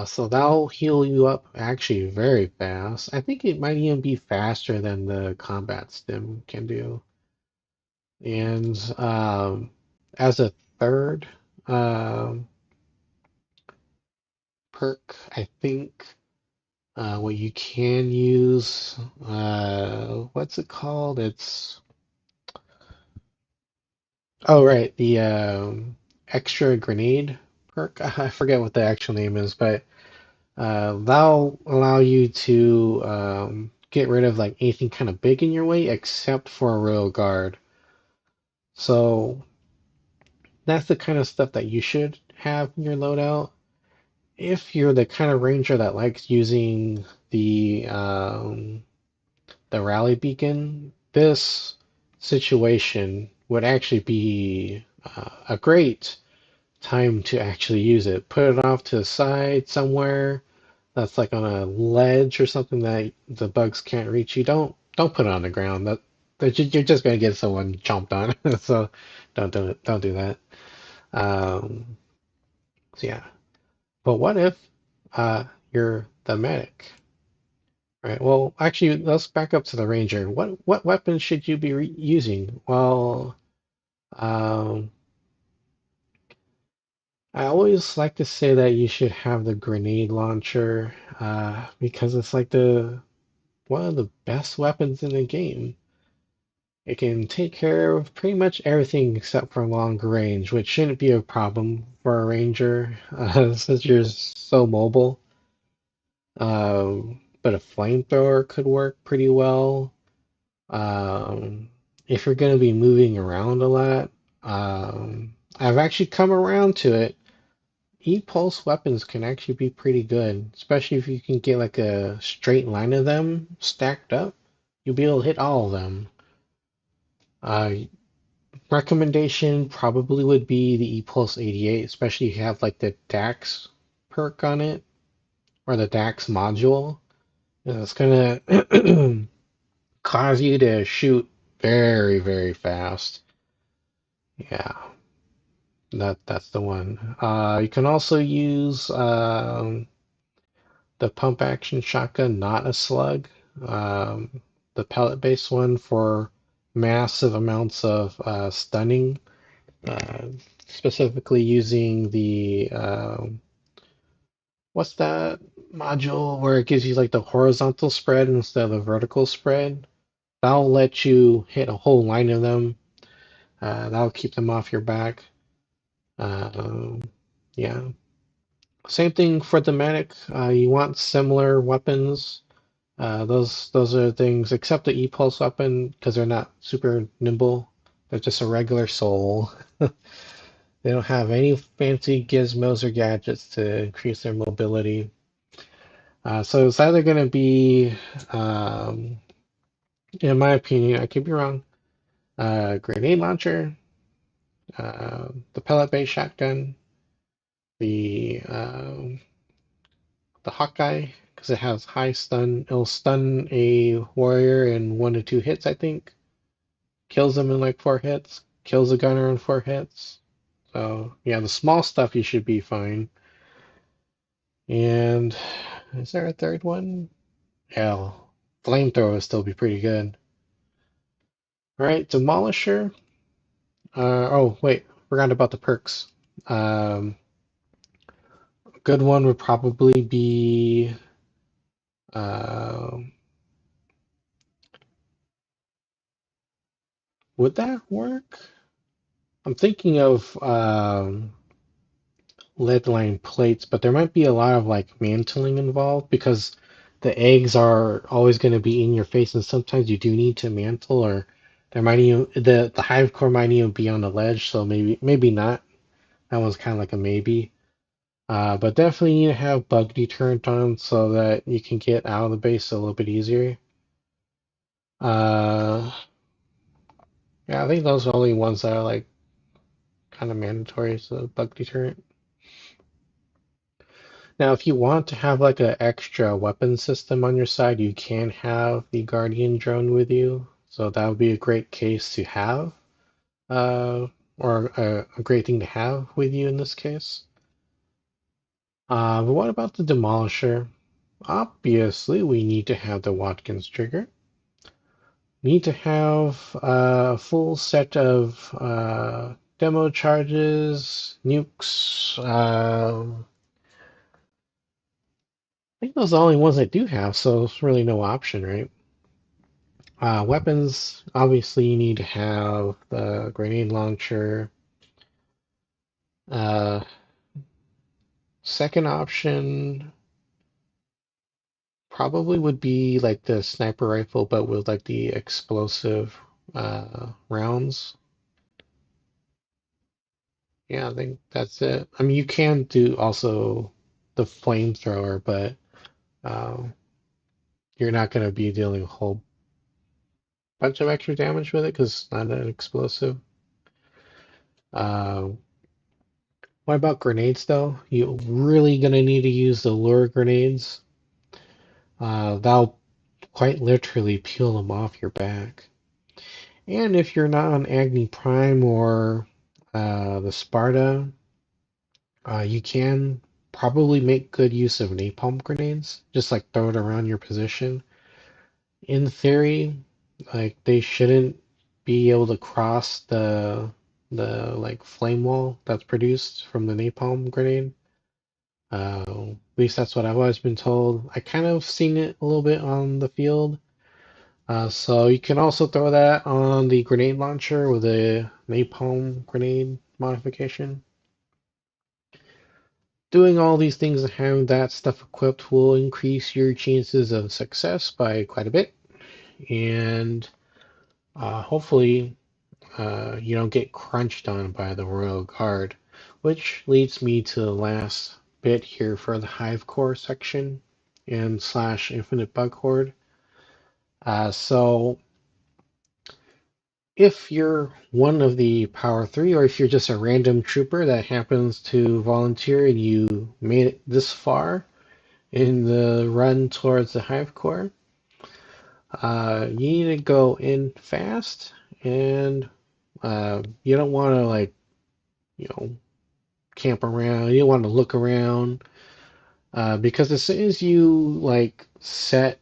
A: So that'll heal you up actually very fast. I think it might even be faster than the combat stim can do. And as a third um, perk, I think what you can use, what's it called? Oh, right, the extra grenade perk. I forget what the actual name is, but that'll allow you to get rid of like anything kind of big in your way except for a royal guard. So that's the kind of stuff that you should have in your loadout. If you're the kind of ranger that likes using the rally beacon, this situation would actually be a great time to actually use it. Put it off to the side somewhere that's like on a ledge or something that the bugs can't reach you. Don't put it on the ground. You're just gonna get someone chomped on. So don't do it. Don't do that. Um, so yeah. But what if you're the medic? Right. Well, actually, let's back up to the ranger. What weapons should you be using? Well, um, I always like to say that you should have the grenade launcher because it's like the one of the best weapons in the game. It can take care of pretty much everything except for long range, which shouldn't be a problem for a ranger since you're so mobile. But a flamethrower could work pretty well. If you're going to be moving around a lot, I've actually come around to it. E-pulse weapons can actually be pretty good, especially if you can get like a straight line of them stacked up. You'll be able to hit all of them. Uh, Recommendation probably would be the E-pulse 88, especially if you have like the DAX perk on it or the DAX module. It's gonna cause you to shoot very, very fast. Yeah, that's the one. You can also use the pump action shotgun, not a slug. Um, the pellet based one for massive amounts of stunning, uh, specifically using the what's that module where it gives you like the horizontal spread instead of the vertical spread. That'll let you hit a whole line of them. That'll keep them off your back. Um, yeah. Same thing for the medic. You want similar weapons. Those are things, except the E-pulse weapon, because they're not super nimble. They're just a regular soul. They don't have any fancy gizmos or gadgets to increase their mobility. So it's either going to be, um, in my opinion, I could be wrong, grenade launcher, the pellet-based shotgun, the the Hawkeye, because it has high stun. It'll stun a warrior in 1 to 2 hits, I think. Kills them in like 4 hits. Kills a gunner in 4 hits. So yeah, the small stuff you should be fine. And is there a third one? Hell, flamethrower will still be pretty good. All right, demolisher. Oh wait, forgot about the perks. Um, a good one would probably be. Uh, would that work? I'm thinking of lead line plates, but there might be a lot of like mantling involved because the eggs are always going to be in your face, and sometimes you do need to mantle, or there might even the hive core might even be on the ledge, so maybe not. That one's kind of like a maybe. But definitely need to have bug deterrent on so that you can get out of the base a little bit easier. Uh, yeah, I think those are the only ones that are like kind of mandatory, so bug deterrent. Now, if you want to have like an extra weapon system on your side, you can have the Guardian drone with you. So that would be a great case to have, uh, or a great thing to have with you in this case. But what about the Demolisher? Obviously, we need to have the Watkins trigger. Need to have a full set of demo charges, nukes. I think those are the only ones I do have, so it's really no option, right? Weapons, obviously, you need to have the grenade launcher. Uh, Second option probably would be like the sniper rifle, but with like the explosive rounds. Yeah, I think that's it. I mean, you can do also the flamethrower, but uh, you're not going to be dealing a whole bunch of extra damage with it because it's not an explosive. Uh, what about grenades, though? You're really going to need to use the lure grenades. That'll quite literally peel them off your back. And if you're not on Agni Prime or the Sparta, you can probably make good use of napalm grenades. Just like throw it around your position. In theory, like they shouldn't be able to cross the the like flame wall that's produced from the napalm grenade. At least that's what I've always been told. I kind of seen it a little bit on the field. So you can also throw that on the grenade launcher with a napalm grenade modification. Doing all these things and having that stuff equipped will increase your chances of success by quite a bit. And hopefully you don't get crunched on by the Royal Guard, which leads me to the last bit here for the Hive Core section and slash Infinite Bug Horde. So if you're one of the Power 3, or if you're just a random trooper that happens to volunteer and you made it this far in the run towards the Hive Core, you need to go in fast, and you don't want to like, you know, camp around. You don't want to look around, because as soon as you like set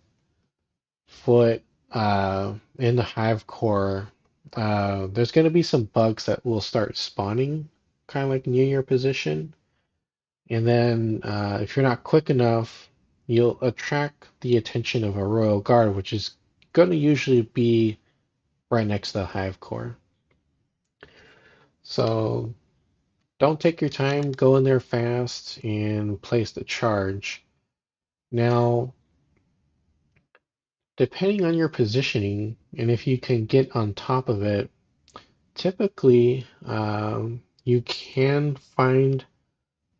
A: foot in the Hive Core, there's going to be some bugs that will start spawning kind of like near your position. And then if you're not quick enough, you'll attract the attention of a Royal Guard, which is going to usually be right next to the Hive Core. So don't take your time, go in there fast and place the charge. Now, depending on your positioning and if you can get on top of it, typically you can find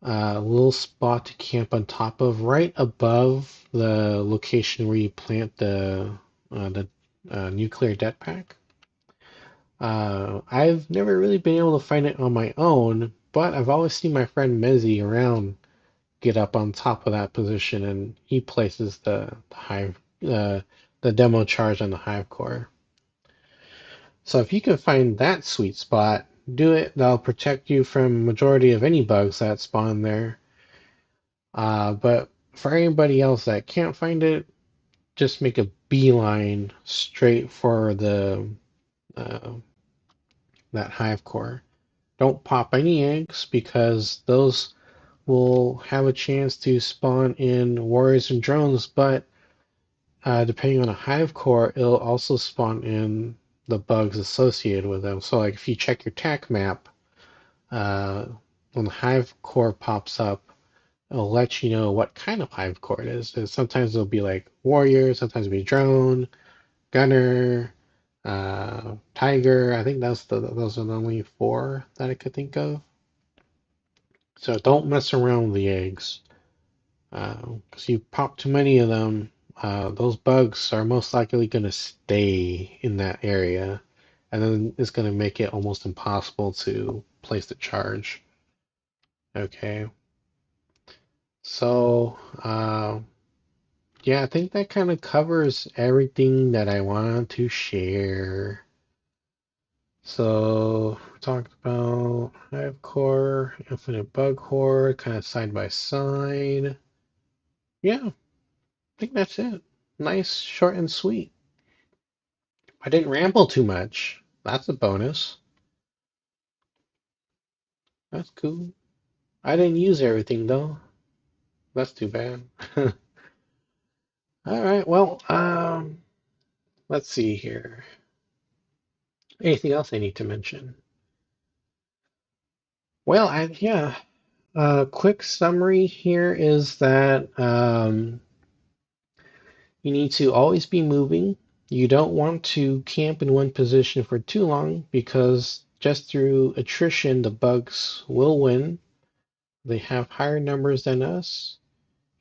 A: a little spot to camp on top of right above the location where you plant the nuclear det pack. I've never really been able to find it on my own, but I've always seen my friend Mezzy around get up on top of that position, and he places the hive the demo charge on the hive core. So if you can find that sweet spot, do it. That'll protect you from majority of any bugs that spawn there. But for anybody else that can't find it, just make a beeline straight for the uh, that hive core. Don't pop any eggs because those will have a chance to spawn in warriors and drones, but depending on a hive core, it'll also spawn in the bugs associated with them. So, like if you check your TAC map, uh, when the hive core pops up, it'll let you know what kind of hive core it is. And sometimes it'll be like warrior, sometimes it'll be drone, gunner, tiger. I think those are the only four that I could think of. So don't mess around with the eggs. Because you pop too many of them, those bugs are most likely going to stay in that area, and then it's going to make it almost impossible to place the charge. Okay, so yeah, I think that kind of covers everything that I wanted to share. So we talked about Hive Core, Infinite Bug Horde, kind of side by side. Yeah, I think that's it. Nice, short and sweet. I didn't ramble too much. That's a bonus. That's cool. I didn't use everything though. That's too bad. All right, well, let's see here. Anything else I need to mention? Well, yeah. Quick summary here is that you need to always be moving. You don't want to camp in one position for too long because just through attrition, the bugs will win. They have higher numbers than us,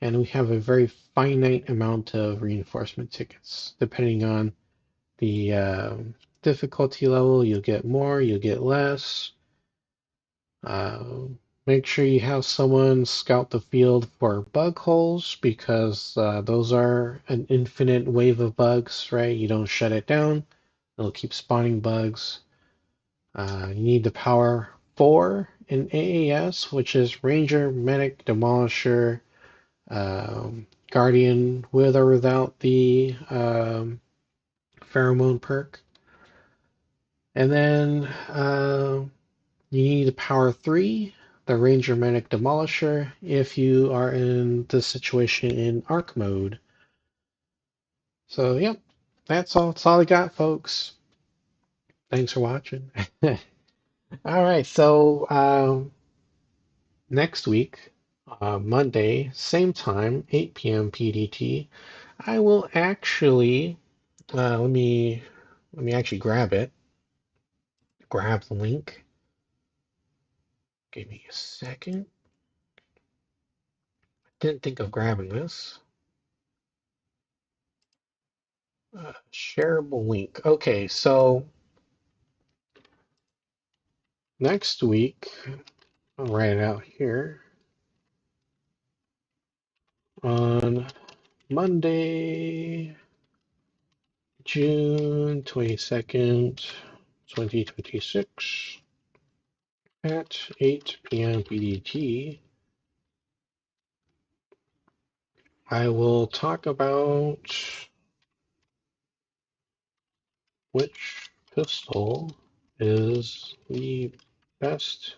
A: and we have a very finite amount of reinforcement tickets. Depending on the difficulty level, you'll get more, you'll get less. Uh, Make sure you have someone scout the field for bug holes because those are an infinite wave of bugs, right? You don't shut it down, it'll keep spawning bugs. You need the power 4 in AAS, which is Ranger, Medic, Demolisher, Guardian with or without the pheromone perk. And then You need a power 3, the Ranger Medic Demolisher, if you are in this situation in Arc mode. So, yep, that's all I got, folks. Thanks for watching. All right, so next week, Monday, same time, 8 p.m. PDT, I will actually let me actually grab it. Grab the link. Give me a second. Didn't think of grabbing this. Shareable link. Okay, so next week, I'll write it out here on Monday, June 22nd, 2026 at 8 p.m. PDT. I will talk about which pistol is the best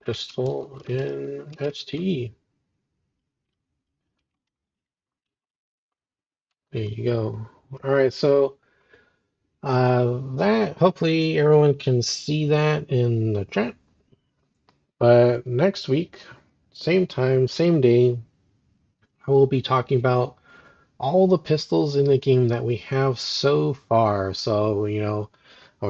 A: pistol in STE. There you go. All right, so that hopefully everyone can see that in the chat. But next week, same time, same day, I will be talking about all the pistols in the game that we have so far. So, we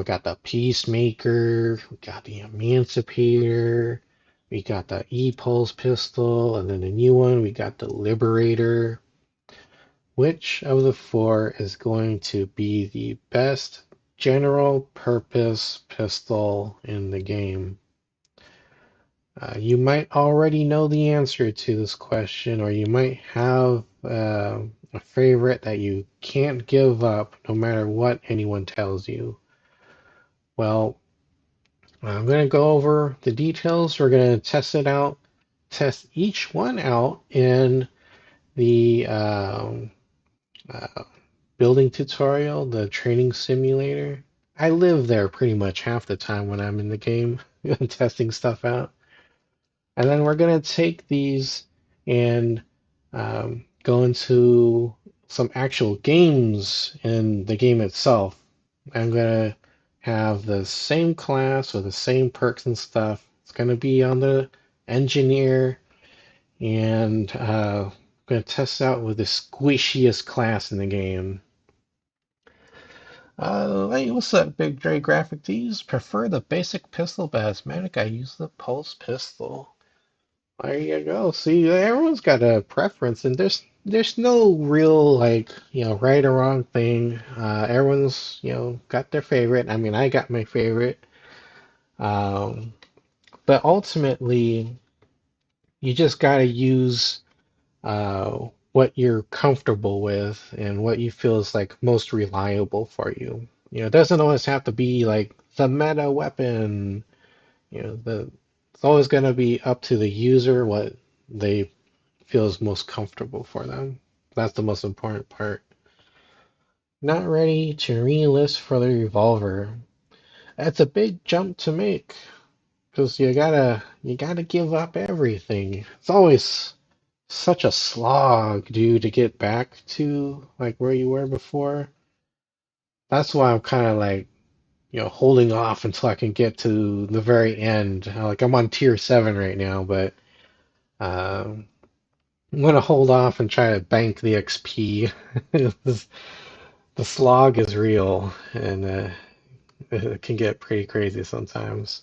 A: got the Peacemaker, we got the Emancipator, we got the E-Pulse pistol, and then the new one, we got the Liberator. Which of the four is going to be the best general purpose pistol in the game? You might already know the answer to this question, or you might have a favorite that you can't give up no matter what anyone tells you. Well, I'm going to go over the details. We're going to test it out, test each one out in the uh, building tutorial, the training simulator. I live there pretty much half the time when I'm in the game, testing stuff out. And then we're going to take these and go into some actual games in the game itself. I'm going to have the same class with the same perks and stuff. It's going to be on the engineer, and I'm going to test out with the squishiest class in the game. Hey, what's up, Big Dre Graphic Tees? Prefer the basic pistol, but asthmatic, I use the pulse pistol. There you go. See, everyone's got a preference, and there's no real right or wrong thing. Everyone's got their favorite. I mean, I got my favorite. Um, but ultimately, you just gotta use what you're comfortable with and what you feel is like most reliable for you. It doesn't always have to be like the meta weapon. It's always gonna be up to the user what they feel is most comfortable for them. That's the most important part. Not ready to re-enlist for the revolver. That's a big jump to make because you gotta give up everything. It's always such a slog, dude, to get back to like where you were before. That's why I'm kind of like, holding off until I can get to the very end. Like I'm on tier 7 right now, but I'm gonna hold off and try to bank the XP. The slog is real, and it can get pretty crazy sometimes.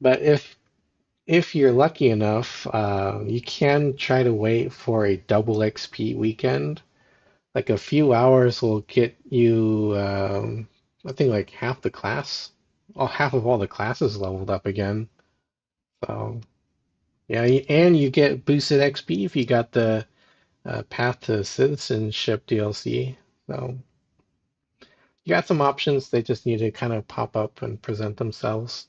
A: But if you're lucky enough, you can try to wait for a double XP weekend. Like a few hours will get you, I think like half the class, half of all the classes leveled up again. So yeah, and you get boosted XP if you got the Path to Citizenship DLC. So you got some options. They just need to kind of pop up and present themselves.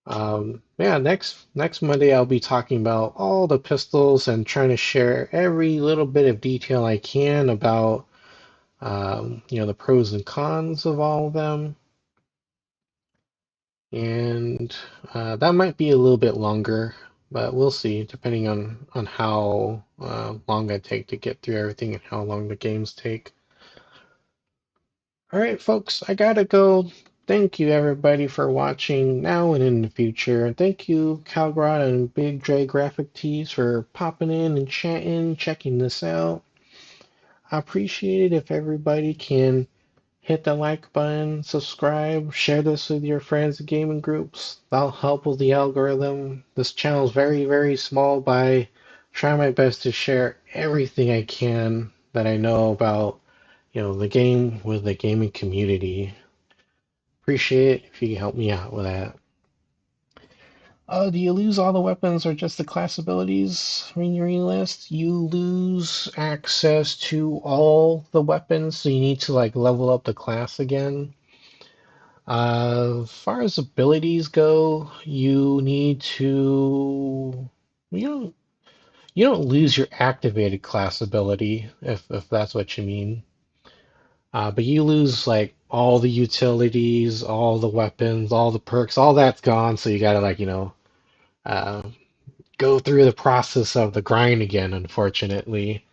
A: Yeah, next Monday I'll be talking about all the pistols and trying to share every little bit of detail I can about the pros and cons of all of them. and that might be a little bit longer, but we'll see, depending on how long I take to get through everything and how long the games take. All right, folks, I gotta go. Thank you, everybody, for watching now and in the future. And thank you, Calgrod and Big Dre Graphic Tees, for popping in and chatting, checking this out. I appreciate it if everybody can hit the like button, subscribe, share this with your friends and gaming groups. That'll help with the algorithm. This channel is very, very small, but I try my best to share everything I can that I know about, the game with the gaming community. Appreciate it if you can help me out with that. Do you lose all the weapons or just the class abilities when you're in list? You lose access to all the weapons, so you need to like level up the class again. As far as abilities go, you don't you don't lose your activated class ability if that's what you mean. But you lose like all the utilities, all the weapons, all the perks, all that's gone. So you gotta like uh, go through the process of the grind again. Unfortunately,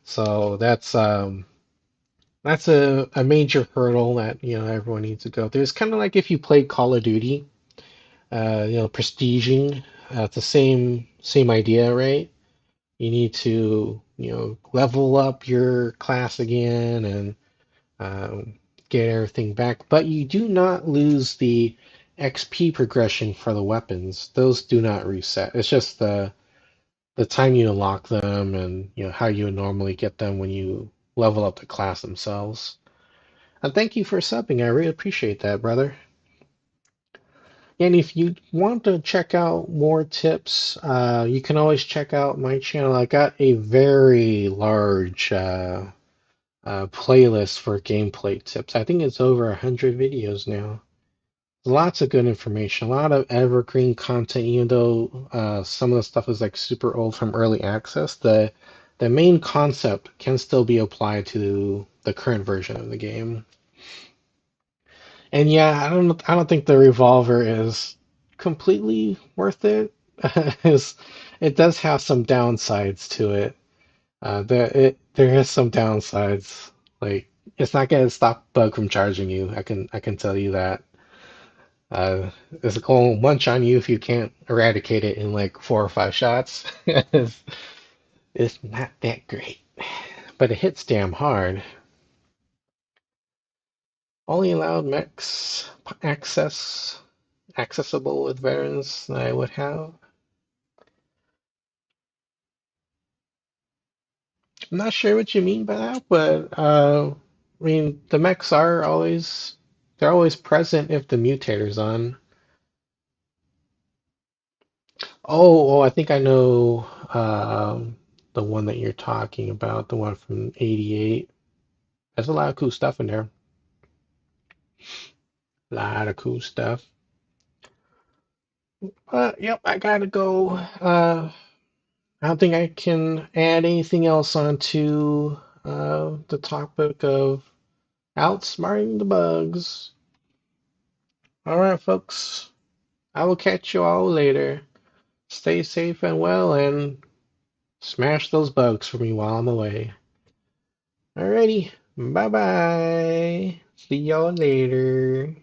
A: so that's a major hurdle that everyone needs to go through. It's kind of like if you played Call of Duty, prestiging. It's the same idea, right? You need to level up your class again and um, get everything back, but you do not lose the XP progression for the weapons. Those do not reset. It's just the time you unlock them and how you would normally get them when you level up the class themselves. And thank you for subbing. I really appreciate that, brother. And if you want to check out more tips, you can always check out my channel. I got a very large playlist for gameplay tips. I think it's over 100 videos now. Lots of good information, a lot of evergreen content, even though some of the stuff is like super old from early access. The main concept can still be applied to the current version of the game. And yeah, I don't think the revolver is completely worth it. It's- it does have some downsides to it. There is some downsides. Like it's not gonna stop Bug from charging you. I can tell you that. It's gonna munch on you if you can't eradicate it in like 4 or 5 shots. It's not that great, but it hits damn hard. Only allowed mechs accessible with veterans that I would have. I'm not sure what you mean by that, but I mean the mechs are always they're always present if the mutator's on. Oh, I think I know the one that you're talking about, the one from '88. There's a lot of cool stuff in there. A lot of cool stuff. But yep, I gotta go. I don't think I can add anything else onto the topic of outsmarting the bugs. All right, folks. I will catch you all later. Stay safe and well, and smash those bugs for me while I'm away. Alrighty. Bye bye. See y'all later.